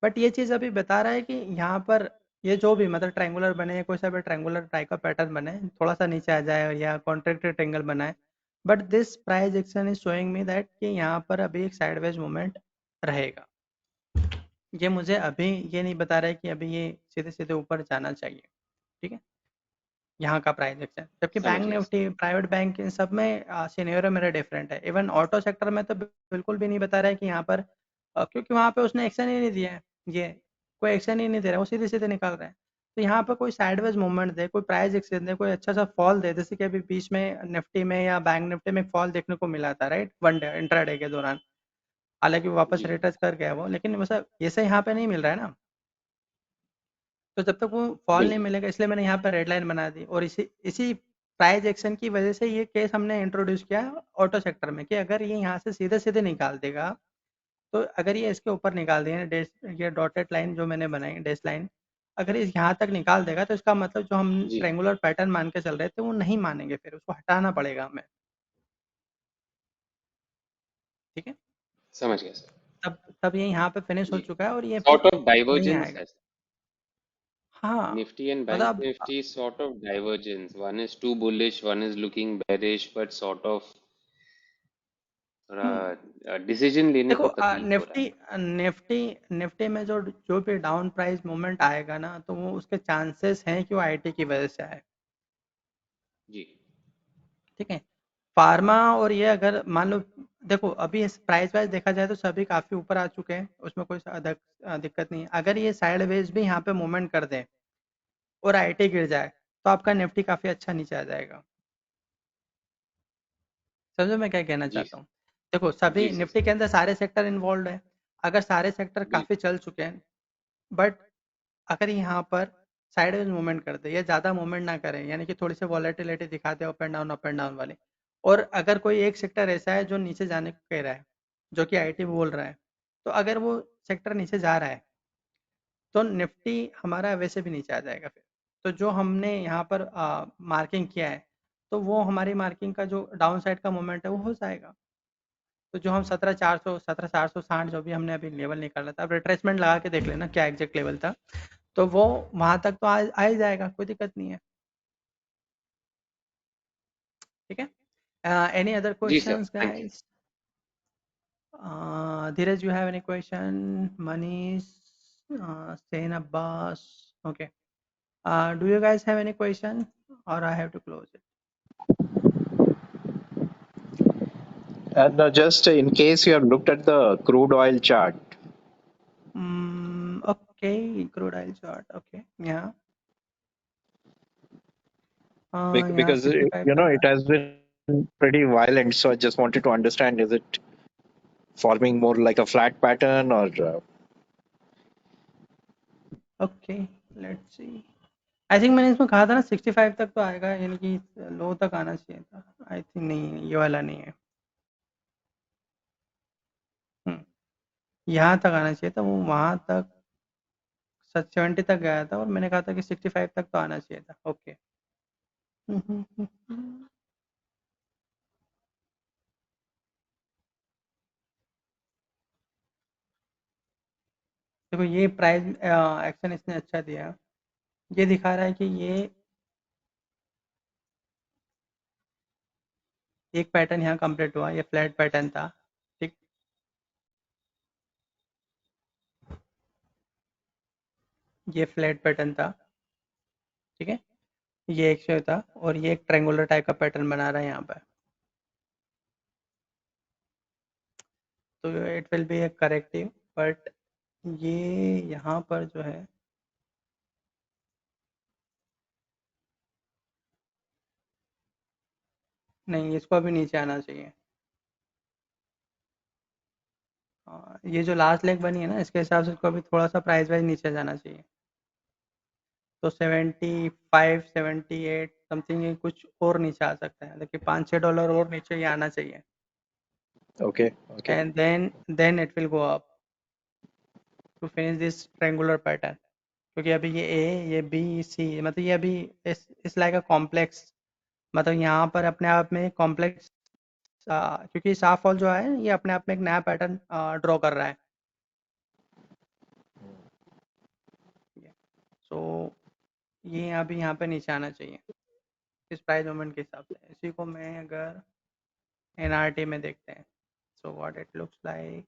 बट ये चीज़ अभी बता रहा है कि यहाँ पर ये जो भी मतलब ट्रायंगुलर बने, कोई सा भी ट्रायंगुलर टाइप का पैटर्न बने, थोड़ा सा नीचे आ जाए या कॉन्ट्रैक्टेड ट्रायंगल बनाए, but this price action is showing me that कि यहाँ पर अभी एक साइडवेज मूवमेंट रहेगा। ये मुझे अभी ये नहीं बता रहा है कि अभी ये सीधे सीधे ऊपर जाना चाहिए। ठीक है, यहाँ का प्राइस एक्शन, जबकि समझ बैंक गया सर। निफ्टी, प्राइवेट बैंक, इन सब में सिनेरियो मेरा डिफरेंट है। इवन ऑटो सेक्टर में तो बिल्कुल भी नहीं बता रहा है कि यहाँ पर क्योंकि वहाँ पे उसने एक्शन ही नहीं दिया है, ये कोई एक्शन ही नहीं दे रहा है, वो सीधे सीधे निकाल रहे हैं। तो यहाँ पर कोई साइडवेज मूवमेंट दे, कोई प्राइस एक्शन दे, कोई अच्छा सा फॉल दे, जैसे कि अभी बीच में निफ्टी में या बैंक निफ्टी में फॉल देखने को मिला था, राइट, वन डे इंट्राडे के दौरान। हालांकि वो वापस जी। रिटच कर गया वो, लेकिन वैसा ऐसे यहाँ पे नहीं मिल रहा है ना। तो जब तक वो फॉल नहीं बिल्कुल। मिलेगा, इसलिए मैंने यहाँ पर रेड लाइन बना दी, और इसी इसी प्राइस एक्शन की वजह से ये केस हमने इंट्रोड्यूस किया ऑटो सेक्टर में कि अगर ये यहाँ से सीधे सीधे निकाल देगा, तो अगर ये इसके ऊपर निकाल देगा डैश, ये डॉटेड लाइन जो मैंने बनाई डैश लाइन, अगर इस यहाँ तक निकाल देगा तो इसका मतलब जो हम जी। ट्रेंगुलर पैटर्न मान के चल रहे थे वो नहीं मानेंगे, फिर उसको हटाना पड़ेगा हमें। ठीक है, समझ गया सर। तब ये यहाँ पे फिनिश हो जी। चुका है और ये फिर सॉर्ट ऑफ नहीं डाइवर्जेंस आएगा। है। हाँ, Nifty and Bank मतलब Nifty is sort of divergence. One is too bullish, one is looking bearish, but sort of हम्म, थोड़ा डिसीजन लेने देखो को तकलीफ हो रहा निफ्टी है। निफ्टी निफ्टी में जो जो भी डाउन प्राइस मूवमेंट आएगा ना, तो वो उसके चांसेस हैं कि वो आईटी की वजह से आए। जी। ठीक है, फार्मा और ये अगर मान लो, देखो अभी इस प्राइस वाइज देखा जाए तो सभी काफी ऊपर आ चुके हैं, उसमें कोई दिक्कत नहीं है। अगर ये साइड वेज भी यहाँ पे मूवमेंट कर दें और आईटी गिर जाए तो आपका निफ्टी काफी अच्छा नीचे आ जाएगा। समझो मैं क्या कहना जी चाहता सर। हूँ। देखो सभी जी सर। निफ्टी के अंदर सारे सेक्टर इन्वॉल्व है, अगर सारे सेक्टर काफी बिल्कुल। चल चुके हैं, बट अगर यहाँ पर साइडवेज मूवमेंट कर दे या ज़्यादा मूवमेंट ना करें, यानी कि थोड़ी सी वॉलेटिलिटी दिखा दे अप एंड डाउन वाली, और अगर कोई एक सेक्टर ऐसा है जो नीचे जाने को कह रहा है, जो कि आईटी बोल रहा है, तो अगर वो सेक्टर नीचे जा रहा है तो निफ्टी हमारा वैसे भी नीचे आ जाएगा फिर। तो जो हमने यहाँ पर मार्किंग किया है, तो वो हमारी मार्किंग का जो डाउन साइड का मोमेंट है वो हो जाएगा। तो जो हम 17,400 17,460 जो भी हमने अभी लेवल निकाला था, अब रिट्रेसमेंट लगा के देख लेना क्या एग्जैक्ट लेवल था, तो वो वहां तक तो आ ही जाएगा, कोई दिक्कत नहीं है। ठीक है, एनी अदर जी sir, questions thank you. Guys? Dheeraj, you have any question? Manish, Sain Abbas, okay. Do you guys have any question or I have to close it? And just in case you have looked at the crude oil chart, Okay, crude oil chart, okay, yeah, yeah, because 65 तक it has been pretty violent. So I just wanted to understand: is it forming more like a flat pattern, or okay, let's see. I think मैंने इसमें कहा था ना 65 तक तो आएगा, यानी कि लो तक आना चाहिए था। आई थिंक नहीं, ये वाला नहीं है। यहाँ तक आना चाहिए था, वो वहाँ तक 70 तक गया था और मैंने कहा था कि 65 तक तो आना चाहिए था। ओके, देखो ये प्राइस एक्शन इसने अच्छा दिया, ये दिखा रहा है कि ये एक पैटर्न यहाँ कंप्लीट हुआ, ये फ्लैट पैटर्न था। ठीक, ये फ्लैट पैटर्न था। ठीक है, ये एक शेयर था और ये एक ट्रायंगुलर टाइप का पैटर्न बना रहा है यहाँ पर। तो it will B a corrective, but ये यहाँ पर जो है, नहीं, इसको अभी नीचे आना चाहिए। ये जो लास्ट लेग बनी है ना, इसके हिसाब से इसको अभी थोड़ा सा प्राइस वाइज नीचे जाना चाहिए। तो 75 78 समथिंग ये कुछ और नीचे आ सकता है, देखिए $5-6 और नीचे ये आना चाहिए। Okay. Okay. And then it will go up to finish this triangular pattern. क्योंकि अभी ये ए, ये बी, सी, मतलब ये अभी इस लाइक अ कॉम्प्लेक्स, मतलब यहाँ पर अपने आप में कॉम्प्लेक्स, क्योंकि साफ फॉल जो है ये अपने आप में एक नया पैटर्न ड्रॉ कर रहा है। सो ये अभी यहाँ पे नीचे आना चाहिए इस प्राइस मूवमेंट के हिसाब से। इसी को मैं अगर एनआरटी में देखते हैं, so what it looks like.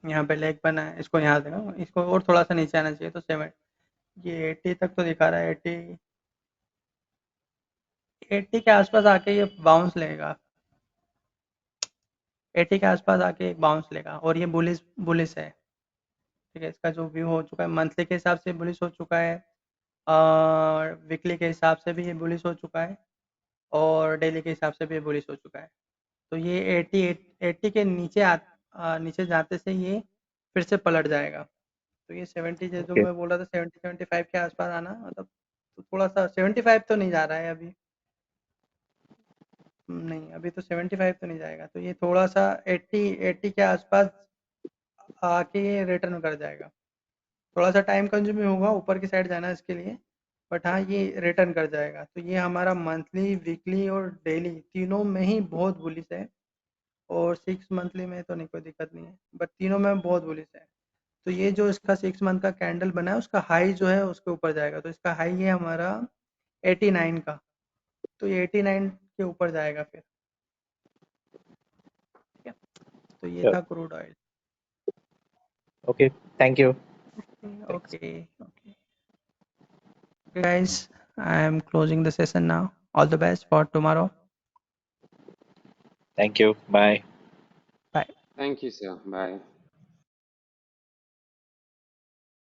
यहाँ पे लेग बना है, इसको यहाँ देखो, इसको और थोड़ा सा नीचे आना चाहिए। तो 7, ये 80 तक तो दिखा रहा है। 80 के आसपास आके ये बाउंस लेगा, 80 के आसपास आके एक बाउंस लेगा, और ये बुलिस बुलिस है। ठीक है, इसका जो व्यू हो चुका है मंथली के हिसाब से बुलिस हो चुका है, और वीकली के हिसाब से भी ये बुलिस हो चुका है, और डेली के हिसाब से भी ये बुलिस हो चुका है। तो ये 80 के नीचे जाते से ये फिर से पलट जाएगा। तो ये 70, जो Okay. मैं बोल रहा था 70-75 के आसपास आना, मतलब तो थोड़ा सा 75 तो नहीं जा रहा है अभी, नहीं अभी तो 75 तो नहीं जाएगा। तो ये थोड़ा सा 80 के आसपास आके ये रिटर्न कर जाएगा। थोड़ा सा टाइम कंज्यूमिंग होगा ऊपर की साइड जाना इसके लिए, बट हाँ ये रिटर्न कर जाएगा। तो ये हमारा मंथली, वीकली और डेली तीनों में ही बहुत बुलिश है, और 6 मंथली में तो नहीं, कोई दिक्कत नहीं है, बट तीनों में बहुत बुलिश है। तो ये जो इसका 6 मंथ का कैंडल बना है, उसका हाई जो है उसके ऊपर जाएगा। तो इसका हाई है हमारा 89 का, तो ये 89 के ऊपर जाएगा फिर। ठीक है, तो ये Sure. था crude oil. Okay. Thank you. Thanks. Okay okay guys, I am closing the session now. All the best for tomorrow. Thank you. Bye. Bye. Thank you, sir. Bye.